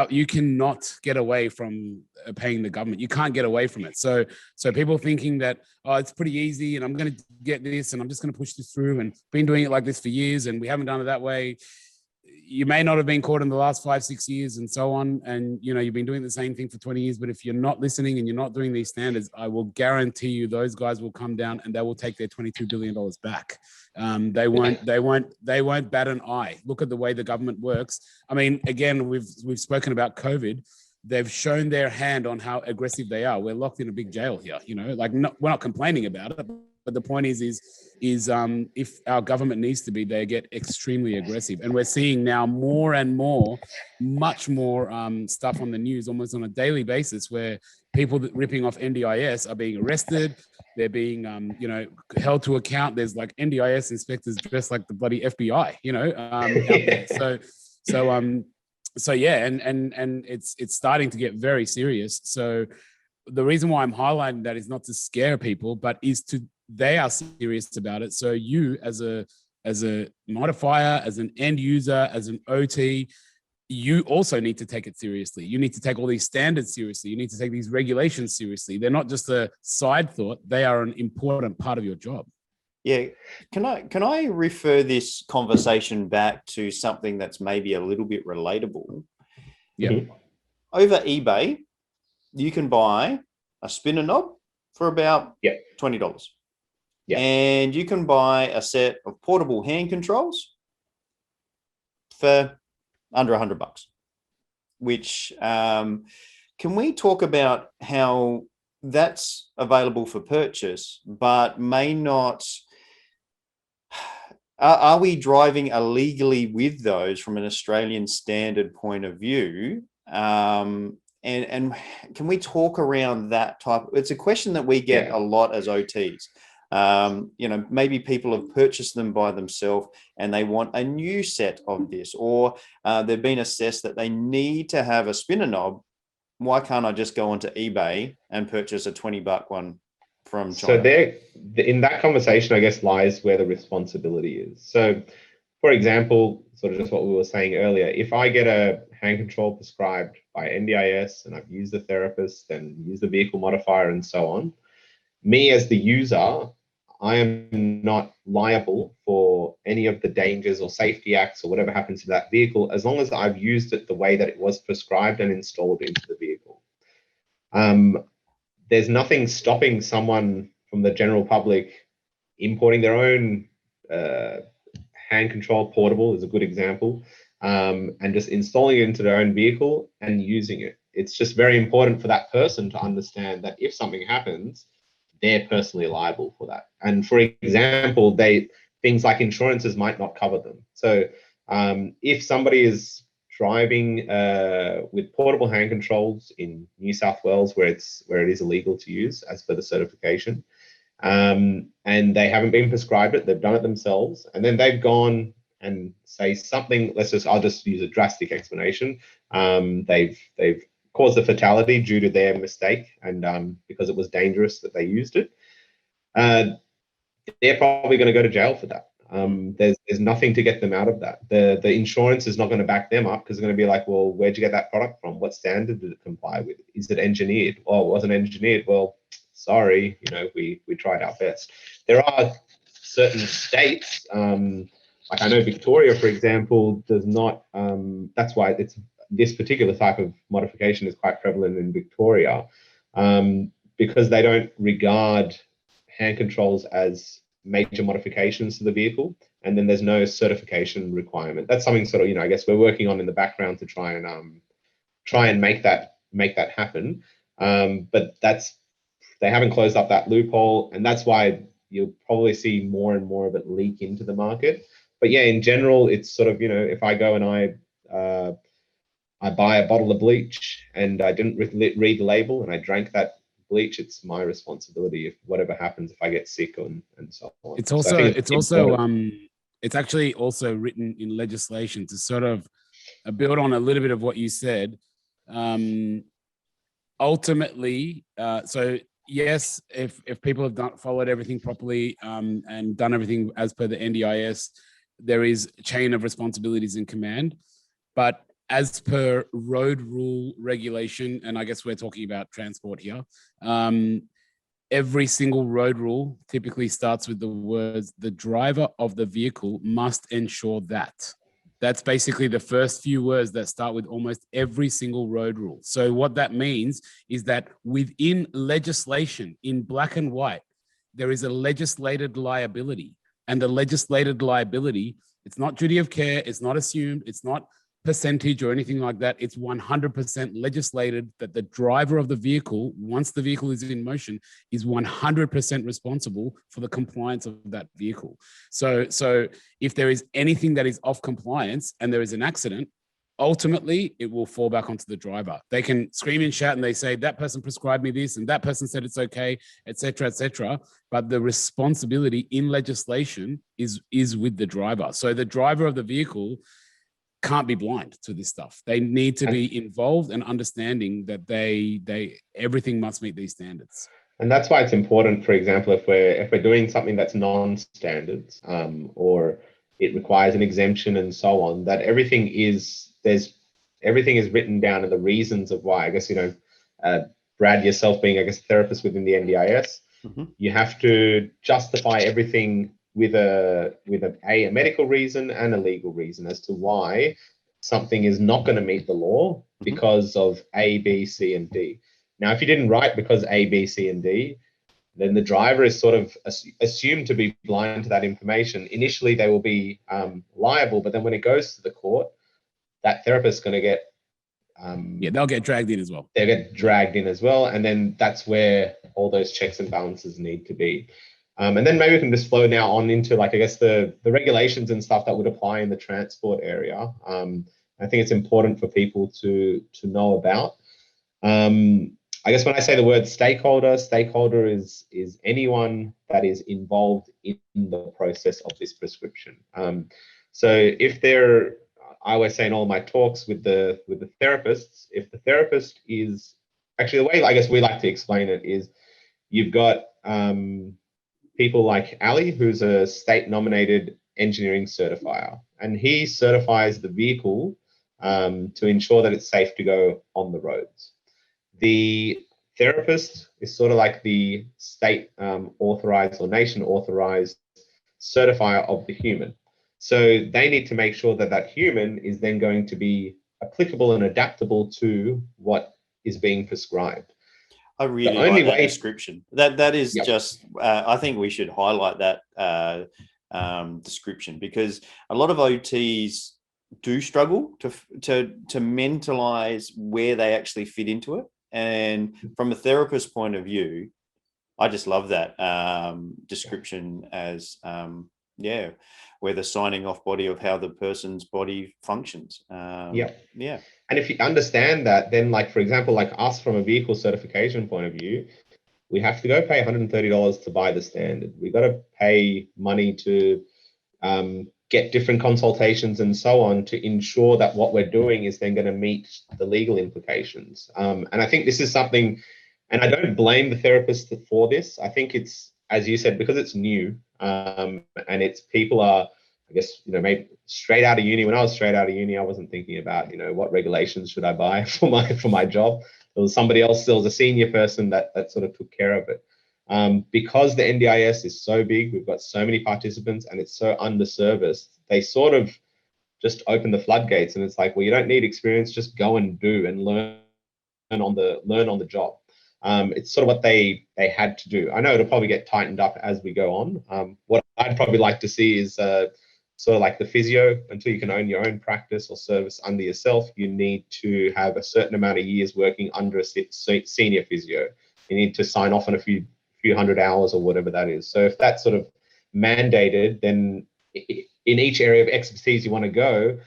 you cannot get away from paying the government. You can't get away from it. So people thinking that, oh, it's pretty easy and I'm going to get this and I'm just going to push this through, and been doing it like this for years and we haven't done it that way. You may not have been caught in the last 5-6 years and so on. And, you've been doing the same thing for 20 years, but if you're not listening and you're not doing these standards, I will guarantee you those guys will come down and they will take their $22 billion back. They won't bat an eye. Look at the way the government works. I mean, again, we've spoken about COVID. They've shown their hand on how aggressive they are. We're locked in a big jail here, we're not complaining about it. But the point is if our government needs to be, they get extremely aggressive. And we're seeing now more and more, much more stuff on the news almost on a daily basis, where people ripping off NDIS are being arrested. They're being, held to account. There's like NDIS inspectors dressed like the bloody FBI, out there. So yeah, and it's starting to get very serious. So the reason why I'm highlighting that is not to scare people, but they are serious about it. So you as a modifier, as an end user, as an OT, you also need to take it seriously. You need to take all these standards seriously. You need to take these regulations seriously. They're not just a side thought. They are an important part of your job. Yeah. Can I refer this conversation back to something that's maybe a little bit relatable? Yeah. Mm-hmm. Over eBay, you can buy a spinner knob for about $20. Yeah. And you can buy a set of portable hand controls for under $100, which can we talk about how that's available for purchase, but may not, are we driving illegally with those from an Australian standard point of view? And can we talk around that type? It's a question that we get a lot as OTs. Maybe people have purchased them by themselves and they want a new set of this, or they've been assessed that they need to have a spinner knob. Why can't I just go onto eBay and purchase a $20 one from China? So in that conversation, I guess, lies where the responsibility is. So, for example, sort of just what we were saying earlier, if I get a hand control prescribed by NDIS and I've used the therapist and used the vehicle modifier and so on, me as the user, I am not liable for any of the dangers or safety acts or whatever happens to that vehicle, as long as I've used it the way that it was prescribed and installed into the vehicle. There's nothing stopping someone from the general public importing their own hand control portable, is a good example, and just installing it into their own vehicle and using it. It's just very important for that person to understand that if something happens, they're personally liable for that. And for example, things like insurances might not cover them. So if somebody is driving with portable hand controls in New South Wales, where it is illegal to use as per the certification, and they haven't been prescribed it, they've done it themselves, and then they've gone and say something, I'll just use a drastic explanation. They've caused a fatality due to their mistake, and because it was dangerous that they used it, they're probably going to go to jail for that. There's nothing to get them out of that. The insurance is not going to back them up, because they're going to be like, well, where'd you get that product from? What standard did it comply with? Is it engineered? Oh, it wasn't engineered. Well, sorry, we tried our best. There are certain states, like I know Victoria, for example, does not. That's why this particular type of modification is quite prevalent in Victoria, because they don't regard hand controls as major modifications to the vehicle, and then there's no certification requirement. That's something sort of, I guess we're working on in the background to try and make that happen. But they haven't closed up that loophole, and that's why you'll probably see more and more of it leak into the market. But yeah, in general, it's sort of, if I go and I buy a bottle of bleach and I didn't read the label and I drank that bleach, it's my responsibility if whatever happens, if I get sick and so on. It's actually also written in legislation to sort of build on a little bit of what you said. Ultimately, so yes, if people have followed everything properly and done everything as per the NDIS, there is a chain of responsibilities in command. But as per road rule regulation, and I guess we're talking about transport here, every single road rule typically starts with the words, the driver of the vehicle must ensure that. That's basically the first few words that start with almost every single road rule. So what that means is that within legislation, in black and white, there is a legislated liability. And the legislated liability, it's not duty of care, it's not assumed, it's not percentage or anything like that. It's 100% legislated that the driver of the vehicle, once the vehicle is in motion, is 100% responsible for the compliance of that vehicle. So if there is anything that is off compliance and there is an accident, ultimately it will fall back onto the driver. They can scream and shout and they say that person prescribed me this and that person said it's okay, etc., etc. But the responsibility in legislation is with the driver. So the driver of the vehicle can't be blind to this stuff. They need to be involved and understanding that they everything must meet these standards. And that's why it's important, for example, if we're doing something that's non-standard, or it requires an exemption and so on, that everything is written down and the reasons of why. I guess, Brad, yourself being, I guess, a therapist within the NDIS, you have to justify everything with a medical reason and a legal reason as to why something is not going to meet the law because of A, B, C, and D. Now, if you didn't write because A, B, C, and D, then the driver is sort of assumed to be blind to that information. Initially, they will be liable, but then when it goes to the court, that therapist is going to get they'll get dragged in as well. They'll get dragged in as well, and then that's where all those checks and balances need to be. And then maybe we can just flow now on into, like, I guess the regulations and stuff that would apply in the transport area. I think it's important for people to know about. I guess when I say the word stakeholder is anyone that is involved in the process of this prescription. So if I always say in all my talks with the therapists, if the therapist is actually, the way I guess we like to explain it is, you've got people like Ali, who's a state nominated engineering certifier, and he certifies the vehicle to ensure that it's safe to go on the roads. The therapist is sort of like the state authorized or nation authorized certifier of the human. So they need to make sure that that human is then going to be applicable and adaptable to what is being prescribed. I really like that description. That is just, I think we should highlight that description, because a lot of OTs do struggle to mentalize where they actually fit into it. And from a therapist point of view, I just love that description as, where the signing off body of how the person's body functions. And if you understand that, then, like, for example, like us from a vehicle certification point of view, we have to go pay $130 to buy the standard. We got to pay money to get different consultations and so on to ensure that what we're doing is then going to meet the legal implications. And I think this is something, and I don't blame the therapist for this. I think it's, as you said, because it's new, and it's people are, I guess, maybe straight out of uni. When I was straight out of uni, I wasn't thinking about, what regulations should I buy for my job. There was somebody else, there was a senior person that sort of took care of it. Because the NDIS is so big, we've got so many participants, and it's so underserviced, they sort of just open the floodgates, and it's like, well, you don't need experience, just go and do and learn on the job. It's sort of what they had to do. I know it'll probably get tightened up as we go on. What I'd probably like to see is sort of like the physio. Until you can own your own practice or service under yourself, you need to have a certain amount of years working under a senior physio. You need to sign off on a few hundred hours or whatever that is. So if that's sort of mandated, then in each area of expertise you want to go,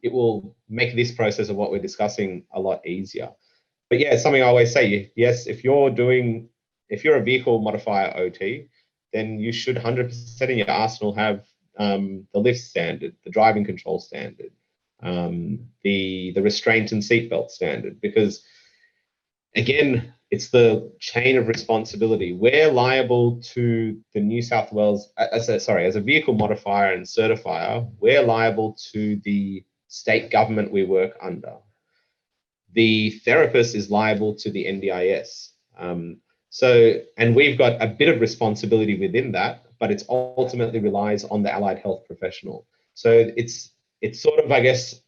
it will make this process of what we're discussing a lot easier. But yeah, it's something I always say. Yes, if you're a vehicle modifier OT, then you should 100% in your arsenal have the lift standard, the driving control standard, the restraint and seatbelt standard, because again, it's the chain of responsibility. We're liable to the New South Wales, as a vehicle modifier and certifier, we're liable to the state government we work under. The therapist is liable to the NDIS. And we've got a bit of responsibility within that, but it's ultimately relies on the allied health professional. So it's sort of, I guess,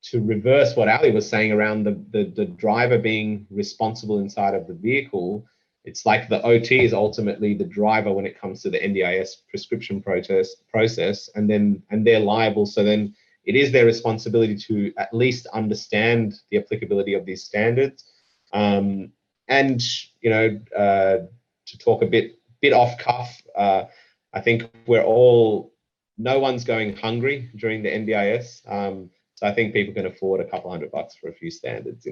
to reverse what Ali was saying around the driver being responsible inside of the vehicle. It's like the OT is ultimately the driver when it comes to the NDIS prescription process, and they're liable. So then it is their responsibility to at least understand the applicability of these standards. And to talk a bit off cuff, I think no one's going hungry during the NDIS. So I think people can afford a couple $100 for a few standards.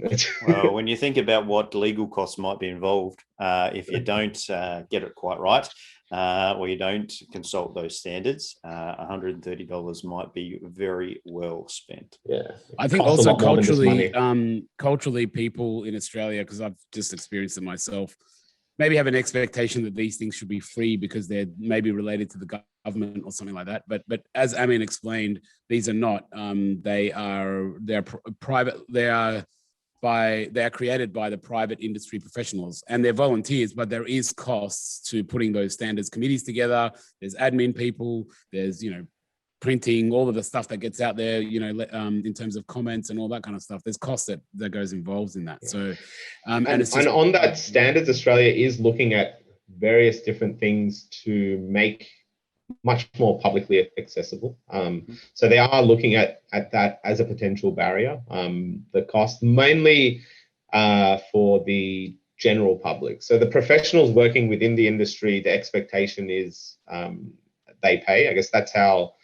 Well, when you think about what legal costs might be involved if you don't get it quite right, or you don't consult those standards, $130 might be very well spent. Yeah, I think also culturally, people in Australia, because I've just experienced it myself, maybe have an expectation that these things should be free because they're maybe related to the government or something like that. But as Amin explained, these are not. They're private. They are created by the private industry professionals, and they're volunteers. But there is costs to putting those standards committees together. There's admin people. There's printing, all of the stuff that gets out there, in terms of comments and all that kind of stuff. There's cost that goes involved in that. Yeah. So, and on that, Standards Australia is looking at various different things to make much more publicly accessible. So they are looking at that as a potential barrier. The cost mainly for the general public. So the professionals working within the industry, the expectation is they pay. I guess that's how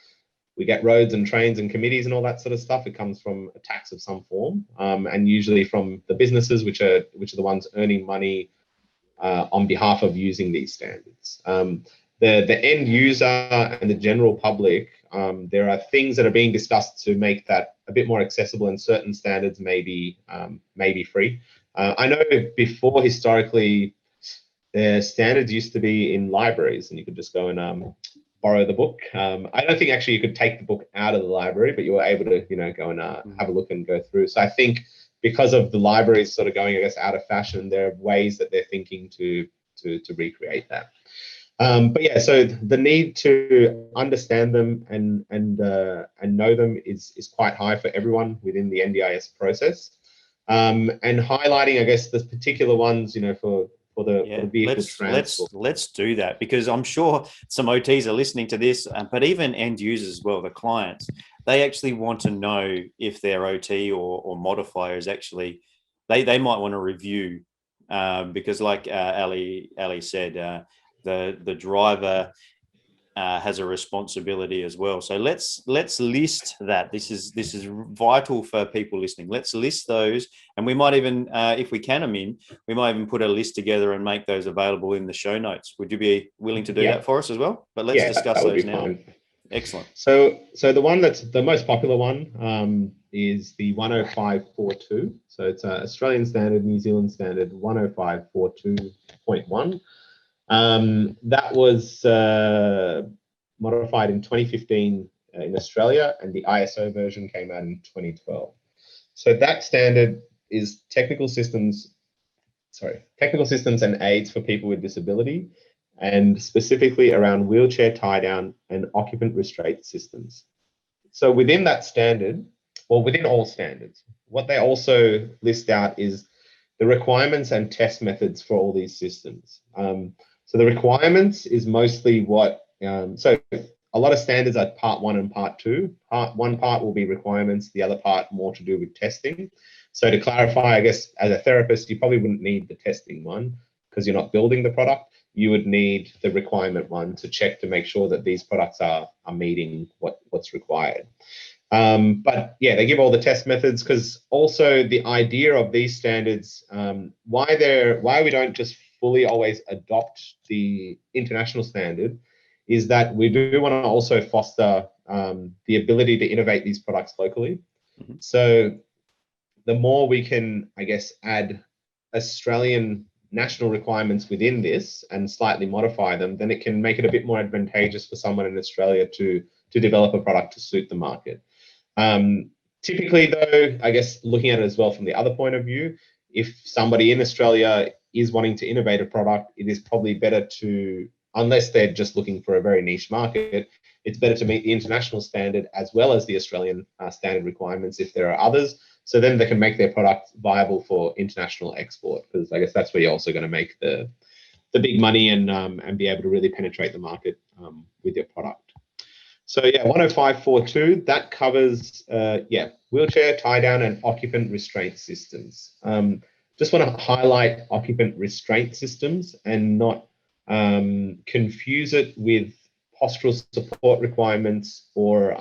we get roads and trains and committees and all that sort of stuff. It comes from a tax of some form, and usually from the businesses, which are the ones earning money on behalf of using these standards. The end user and the general public, there are things that are being discussed to make that a bit more accessible, and certain standards may be free. I know before, historically, the standards used to be in libraries, and you could just go and borrow the book. I don't think actually you could take the book out of the library, but you were able to, go and have a look and go through. So I think because of the libraries sort of going, I guess, out of fashion, there are ways that they're thinking to recreate that. But yeah, so the need to understand them and know them is quite high for everyone within the NDIS process. And highlighting, I guess, the particular ones, for the vehicle transport. Let's do that, because I'm sure some OTs are listening to this, but even end users as well, the clients, they actually want to know if their OT or modifier is actually, they might want to review, because like Ali said, the driver has a responsibility as well. So let's list that. This is vital for people listening. Let's list those, and we might even, if we can, Amin, we might even put a list together and make those available in the show notes. Would you be willing to do that for us as well? But let's discuss those now. Fine. Excellent. So the one that's the most popular one is the 10542. So it's an Australian standard, New Zealand standard 10542.1. That was modified in 2015 in Australia, and the ISO version came out in 2012. So that standard is technical systems and aids for people with disability, and specifically around wheelchair tie-down and occupant restraint systems. So within that standard, or within all standards, what they also list out is the requirements and test methods for all these systems. So the requirements is mostly what, so a lot of standards are part 1 and part 2. One part will be requirements, the other part more to do with testing. So to clarify, I guess, as a therapist, you probably wouldn't need the testing one because you're not building the product. You would need the requirement one to check to make sure that these products are meeting what's required. But yeah, they give all the test methods, because also the idea of these standards, why we don't just fully always adopt the international standard, is that we do want to also foster the ability to innovate these products locally. Mm-hmm. So the more we can, I guess, add Australian national requirements within this and slightly modify them, then it can make it a bit more advantageous for someone in Australia to develop a product to suit the market. Typically, though, I guess looking at it as well from the other point of view, if somebody in Australia is wanting to innovate a product, it is probably better to, unless they're just looking for a very niche market, it's better to meet the international standard as well as the Australian standard requirements if there are others. So then they can make their product viable for international export, because I guess that's where you're also going to make the big money and be able to really penetrate the market with your product. So yeah, 10542, that covers wheelchair tie down and occupant restraint systems. Just want to highlight occupant restraint systems and not confuse it with postural support requirements or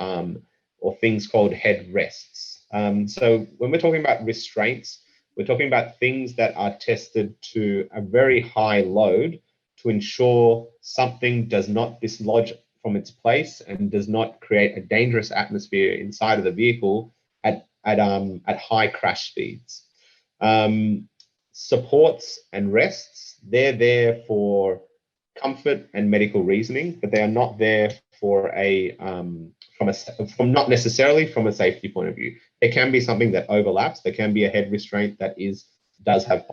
things called head rests. So when we're talking about restraints, we're talking about things that are tested to a very high load to ensure something does not dislodge from its place and does not create a dangerous atmosphere inside of the vehicle at high crash speeds. Supports and rests, they're there for comfort and medical reasoning, but they are not there for not necessarily from a safety point of view. There can be something that overlaps. There can be a head restraint that does have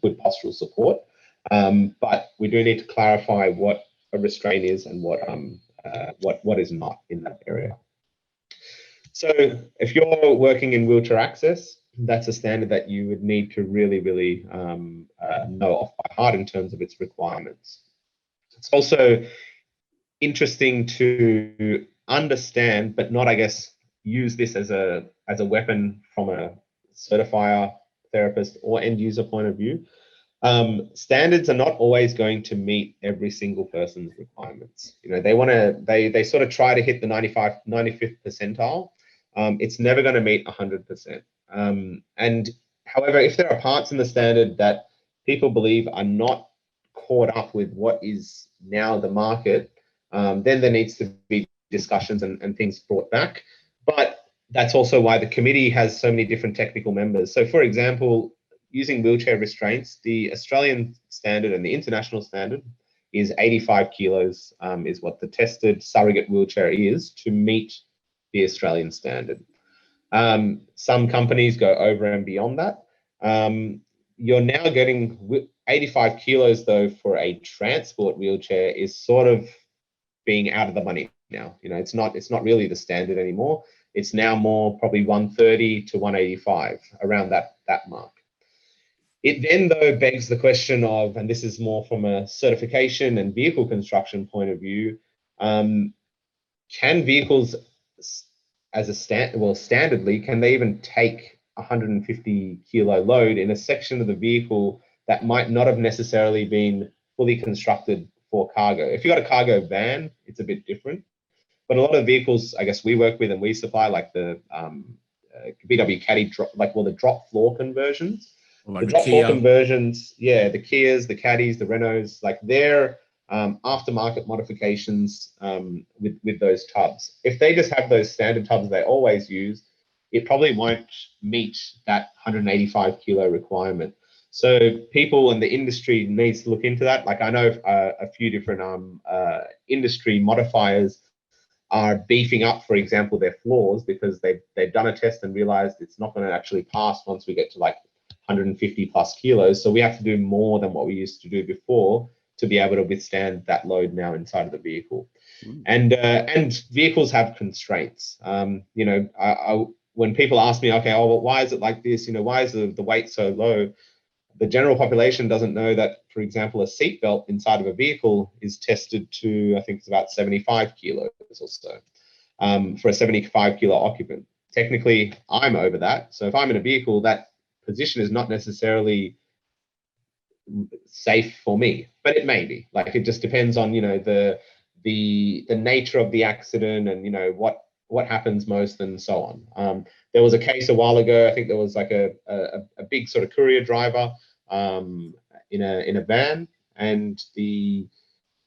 good postural support, but we do need to clarify what a restraint is and what is not in that area. So if you're working in wheelchair access, that's a standard that you would need to really know off by heart in terms of its requirements. It's also interesting to understand, but not, I guess, use this as a weapon from a certifier, therapist, or end user point of view. Standards are not always going to meet every single person's requirements. They sort of try to hit the 95th percentile. It's never going to meet 100%. And however, if there are parts in the standard that people believe are not caught up with what is now the market, then there needs to be discussions and things brought back. But that's also why the committee has so many different technical members. So for example, using wheelchair restraints, the Australian standard and the international standard is 85 kilos is what the tested surrogate wheelchair is to meet the Australian standard. Some companies go over and beyond that. You're now getting 85 kilos though for a transport wheelchair is sort of being out of the money now. It's not really the standard anymore. It's now more probably 130 to 185 around that mark. It then though begs the question of, and this is more from a certification and vehicle construction point of view, can vehicles standardly, can they even take 150 kilo load in a section of the vehicle that might not have necessarily been fully constructed for cargo? If you've got a cargo van, it's a bit different. But a lot of vehicles, I guess, we work with and we supply, like the VW Caddy, the drop floor conversions. Like the drop floor conversions, yeah, the Kias, the Caddies, the Renaults, like they're aftermarket modifications with those tubs. If they just have those standard tubs they always use, it probably won't meet that 185 kilo requirement. So people in the industry needs to look into that. Like I know a few different industry modifiers are beefing up, for example, their floors because they've done a test and realized it's not going to actually pass once we get to like 150 plus kilos. So we have to do more than what we used to do before to be able to withstand that load now inside of the vehicle. And vehicles have constraints. When people ask me, okay, well, why is it like this? Why is the weight so low? The general population doesn't know that, for example, a seatbelt inside of a vehicle is tested to, I think it's about 75 kilos or so for a 75 kilo occupant. Technically, I'm over that. So if I'm in a vehicle, that position is not necessarily safe for me, but it may be. Like it just depends on the nature of the accident and what happens most and so on. There was a case a while ago. I think there was like a big sort of courier driver in a van, and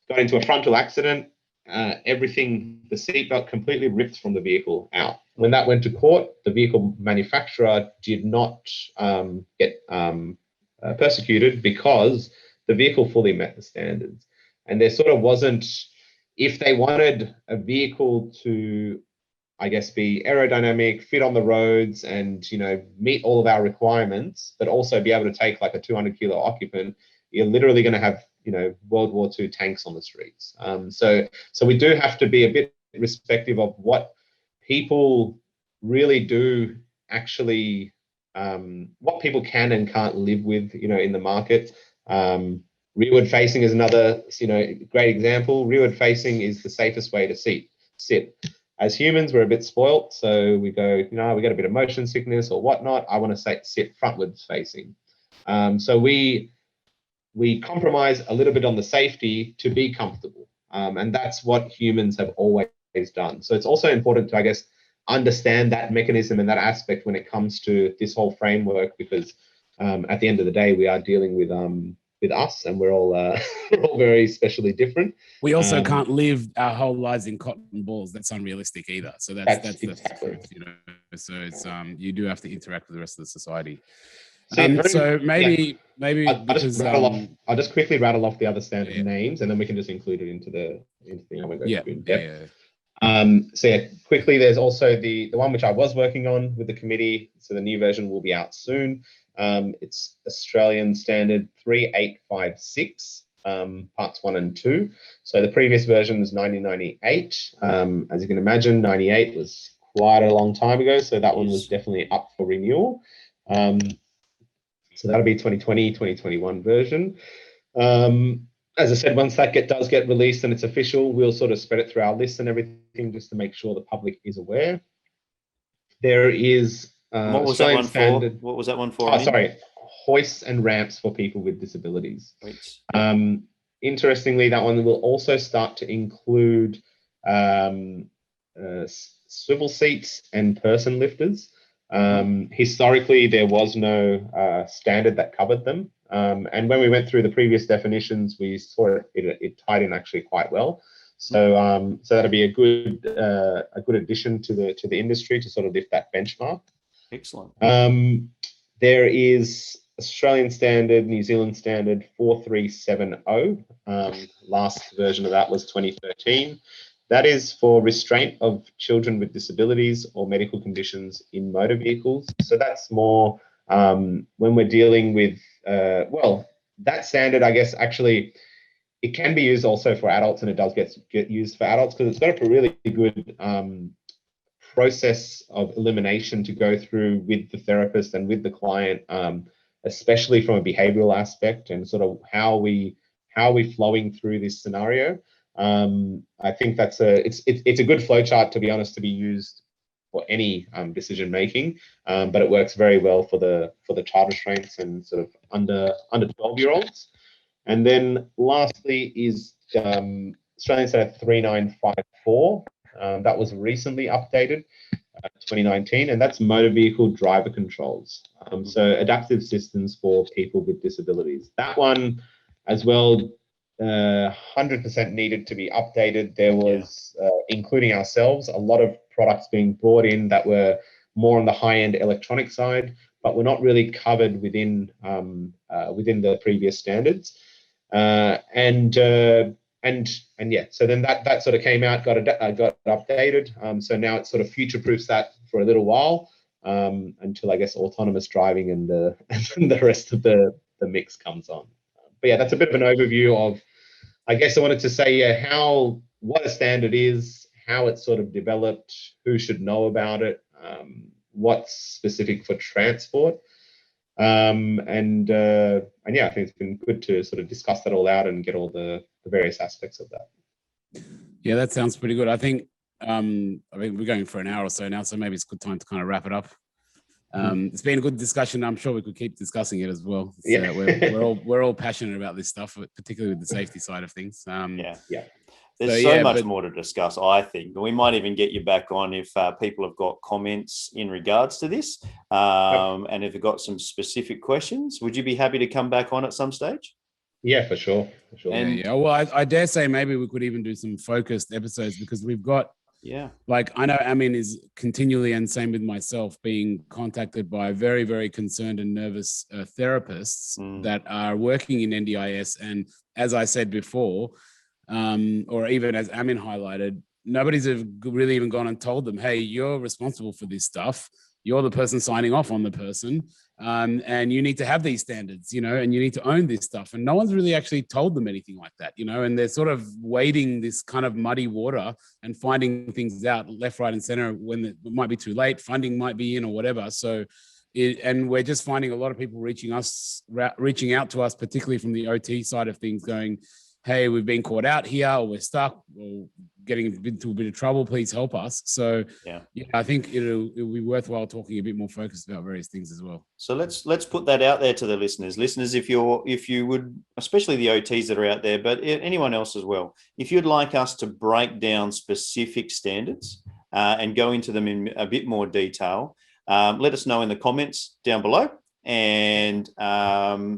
got into a frontal accident. Everything, the seatbelt completely ripped from the vehicle out. When that went to court, the vehicle manufacturer did not get persecuted because the vehicle fully met the standards. And there sort of wasn't, if they wanted a vehicle to, I guess, be aerodynamic, fit on the roads and, meet all of our requirements, but also be able to take like a 200 kilo occupant, you're literally going to have, World War II tanks on the streets. So we do have to be a bit respective of what people really do actually, what people can and can't live with, in the market. Rearward facing is another, great example. Rearward facing is the safest way to sit. As humans, we're a bit spoilt, so we go, we got a bit of motion sickness or whatnot. I want to sit frontwards facing. So we compromise a little bit on the safety to be comfortable, and that's what humans have always done. So it's also important to, I guess, understand that mechanism and that aspect when it comes to this whole framework, because at the end of the day, we are dealing with us, and we're all we're all very specially different. We also can't live our whole lives in cotton balls. That's unrealistic either. So that's the truth, you know. So it's you do have to interact with the rest of the society. So maybe I'll just quickly rattle off the other standard names, and then we can just include it into the thing. I won't go through in depth. Quickly, there's also the one which I was working on with the committee. So the new version will be out soon. It's Australian Standard 3856, parts 1 and 2. So the previous version was 1998. As you can imagine, 98 was quite a long time ago. So that one was definitely up for renewal. So that'll be 2020, 2021 version. As I said, once that does get released and it's official, we'll sort of spread it through our lists and everything just to make sure the public is aware. There is what was that one standard for? What was that one for? Oh, sorry, hoists and ramps for people with disabilities. Interestingly, that one will also start to include swivel seats and person lifters. Historically, there was no standard that covered them. And when we went through the previous definitions, we saw it tied in actually quite well. So that'll be a good addition to the industry to sort of lift that benchmark. Excellent. There is Australian Standard, New Zealand Standard 4370. Last version of that was 2013. That is for restraint of children with disabilities or medical conditions in motor vehicles. So that's more when we're dealing with, that standard, I guess, actually, it can be used also for adults, and it does get used for adults because it's got a really good process of elimination to go through with the therapist and with the client, especially from a behavioral aspect and sort of how we flowing through this scenario. I think that's it's a good flowchart, to be honest, to be used for any decision making, but it works very well for the child restraints and sort of under 12-year-olds. And then lastly is Australian Standard 3954. That was recently updated, 2019, and that's motor vehicle driver controls. So adaptive systems for people with disabilities. That one as well, 100% needed to be updated. There was, including ourselves, a lot of products being brought in that were more on the high-end electronic side, but were not really covered within the previous standards. So then that sort of came out, got updated. So now it sort of future-proofs that for a little while until, I guess, autonomous driving and the rest of the mix comes on. But yeah, that's a bit of an overview of, I guess I wanted to say, what a standard is, how it's sort of developed, who should know about it, what's specific for transport. And yeah, I think it's been good to sort of discuss that all out and get all the various aspects of that. Yeah, that sounds pretty good. I think we're going for an hour or so now, so maybe it's a good time to kind of wrap it up. It's been a good discussion. I'm sure we could keep discussing it as well. So yeah, we're all passionate about this stuff, particularly with the safety side of things. There's so much more to discuss, I think. We might even get you back on if people have got comments in regards to this, and if you've got some specific questions. Would you be happy to come back on at some stage? Yeah, for sure. Well, I dare say maybe we could even do some focused episodes, because we've got, like, I know Amin is continually, and same with myself, being contacted by very, very concerned and nervous therapists that are working in NDIS. And as I said before, or even as Amin highlighted, nobody's really even gone and told them, hey, you're responsible for this stuff. You're the person signing off on the person. And you need to have these standards, and you need to own this stuff. And no one's really actually told them anything like that, and they're sort of wading this kind of muddy water and finding things out left, right, and center when it might be too late, funding might be in or whatever. So, and we're just finding a lot of people reaching out to us, particularly from the OT side of things, going, hey, we've been caught out here, or we're stuck, or getting into a bit of trouble, please help us. So yeah, I think it'll be worthwhile talking a bit more focused about various things as well. So let's put that out there to the listeners. If you would, especially the OTs that are out there, but anyone else as well, if you'd like us to break down specific standards and go into them in a bit more detail, let us know in the comments down below, and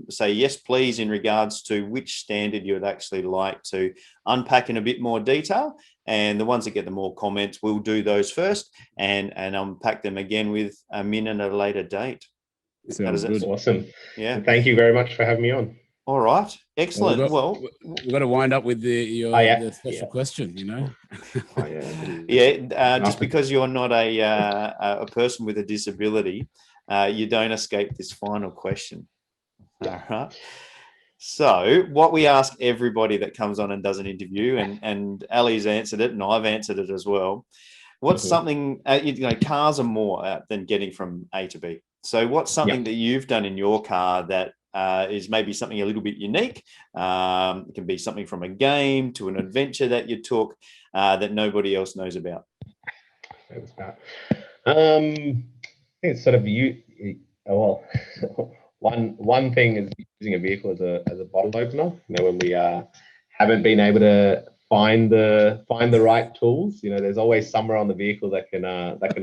say yes, please, in regards to which standard you would actually like to unpack in a bit more detail. And the ones that get the more comments, we'll do those first and unpack them again with Amin at a later date. Sounds good. Awesome. Yeah. And thank you very much for having me on. All right. Excellent. We've got to wind up with the special question, you know. Just because you're not a person with a disability, you don't escape this final question. All right. So what we ask everybody that comes on and does an interview, and Ali's answered it and I've answered it as well. What's something, cars are more than getting from A to B. So what's something that you've done in your car that is maybe something a little bit unique? It can be something from a game to an adventure that you took that nobody else knows about. I think it's sort of one thing is using a vehicle as a bottle opener. When we haven't been able to find the right tools, there's always somewhere on the vehicle that can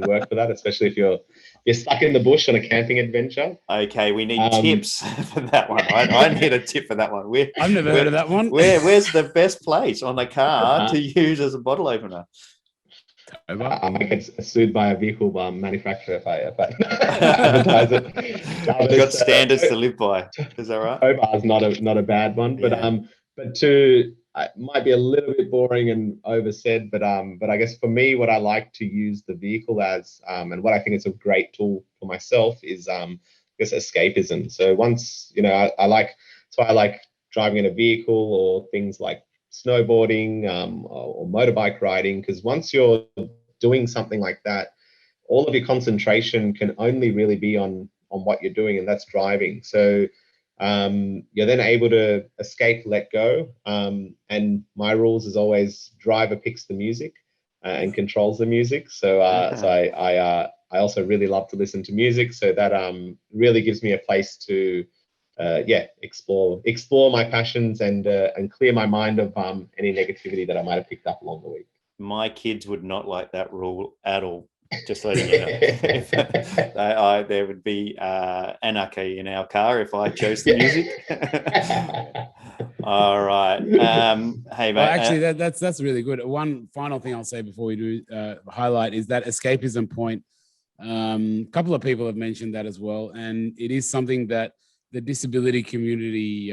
work for that, especially if you're stuck in the bush on a camping adventure. Okay, we need tips for that one. I need a tip for that one. I've never heard of that one. Where's the best place on the car to use as a bottle opener? I might get sued by a vehicle manufacturer if I advertise it. You've got standards to live by. Is that right? Tobar's not a bad one, but it might be a little bit boring and oversaid, but I guess for me, what I like to use the vehicle as, and what I think is a great tool for myself is, I guess, escapism. So once, I like driving in a vehicle or things like snowboarding or motorbike riding, because once you're doing something like that, all of your concentration can only really be on what you're doing, and that's driving. So you're then able to escape, let go. And my rules is always driver picks the music and controls the music. So I also really love to listen to music. So that really gives me a place to explore my passions and clear my mind of any negativity that I might have picked up along the week. My kids would not like that rule at all. Just letting you know. There would be anarchy in our car if I chose the music. All right. Hey, mate. Well, actually, that's really good. One final thing I'll say before we do highlight is that escapism point. A couple of people have mentioned that as well, and it is something that the disability community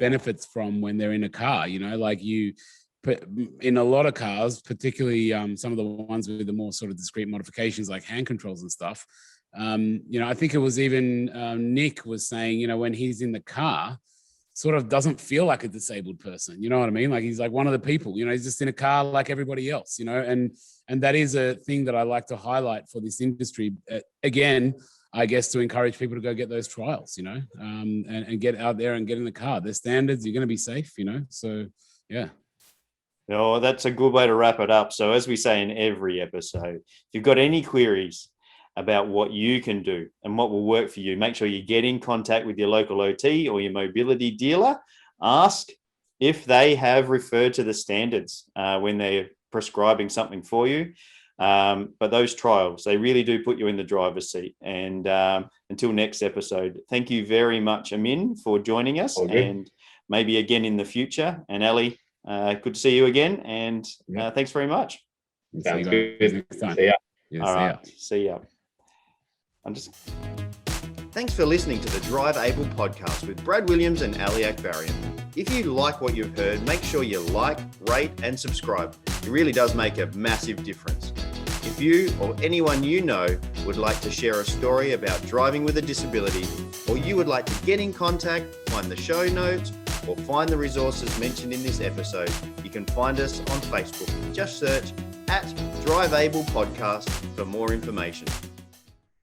benefits from when they're in a car. In a lot of cars, particularly some of the ones with the more sort of discrete modifications like hand controls and stuff, I think it was even Nick was saying, when he's in the car, sort of doesn't feel like a disabled person. You know what I mean? Like he's like one of the people, he's just in a car like everybody else, and that is a thing that I like to highlight for this industry. Again, I guess to encourage people to go get those trials, and get out there and get in the car. There's standards, you're going to be safe, so yeah. Oh, that's a good way to wrap it up. So as we say in every episode, if you've got any queries about what you can do and what will work for you, make sure you get in contact with your local OT or your mobility dealer. Ask if they have referred to the standards when they're prescribing something for you. But those trials, they really do put you in the driver's seat. And until next episode, thank you very much, Amin, for joining us, and maybe again in the future. And Ali, good to see you again, and thanks very much. Sounds good. See ya. All right. See ya. Thanks for listening to the Drive Able podcast with Brad Williams and Ali Akbarian. If you like what you've heard, make sure you like, rate, and subscribe. It really does make a massive difference. If you or anyone you know would like to share a story about driving with a disability, or you would like to get in contact, find the show notes, or find the resources mentioned in this episode, you can find us on Facebook. Just search @Drive Able Podcast for more information.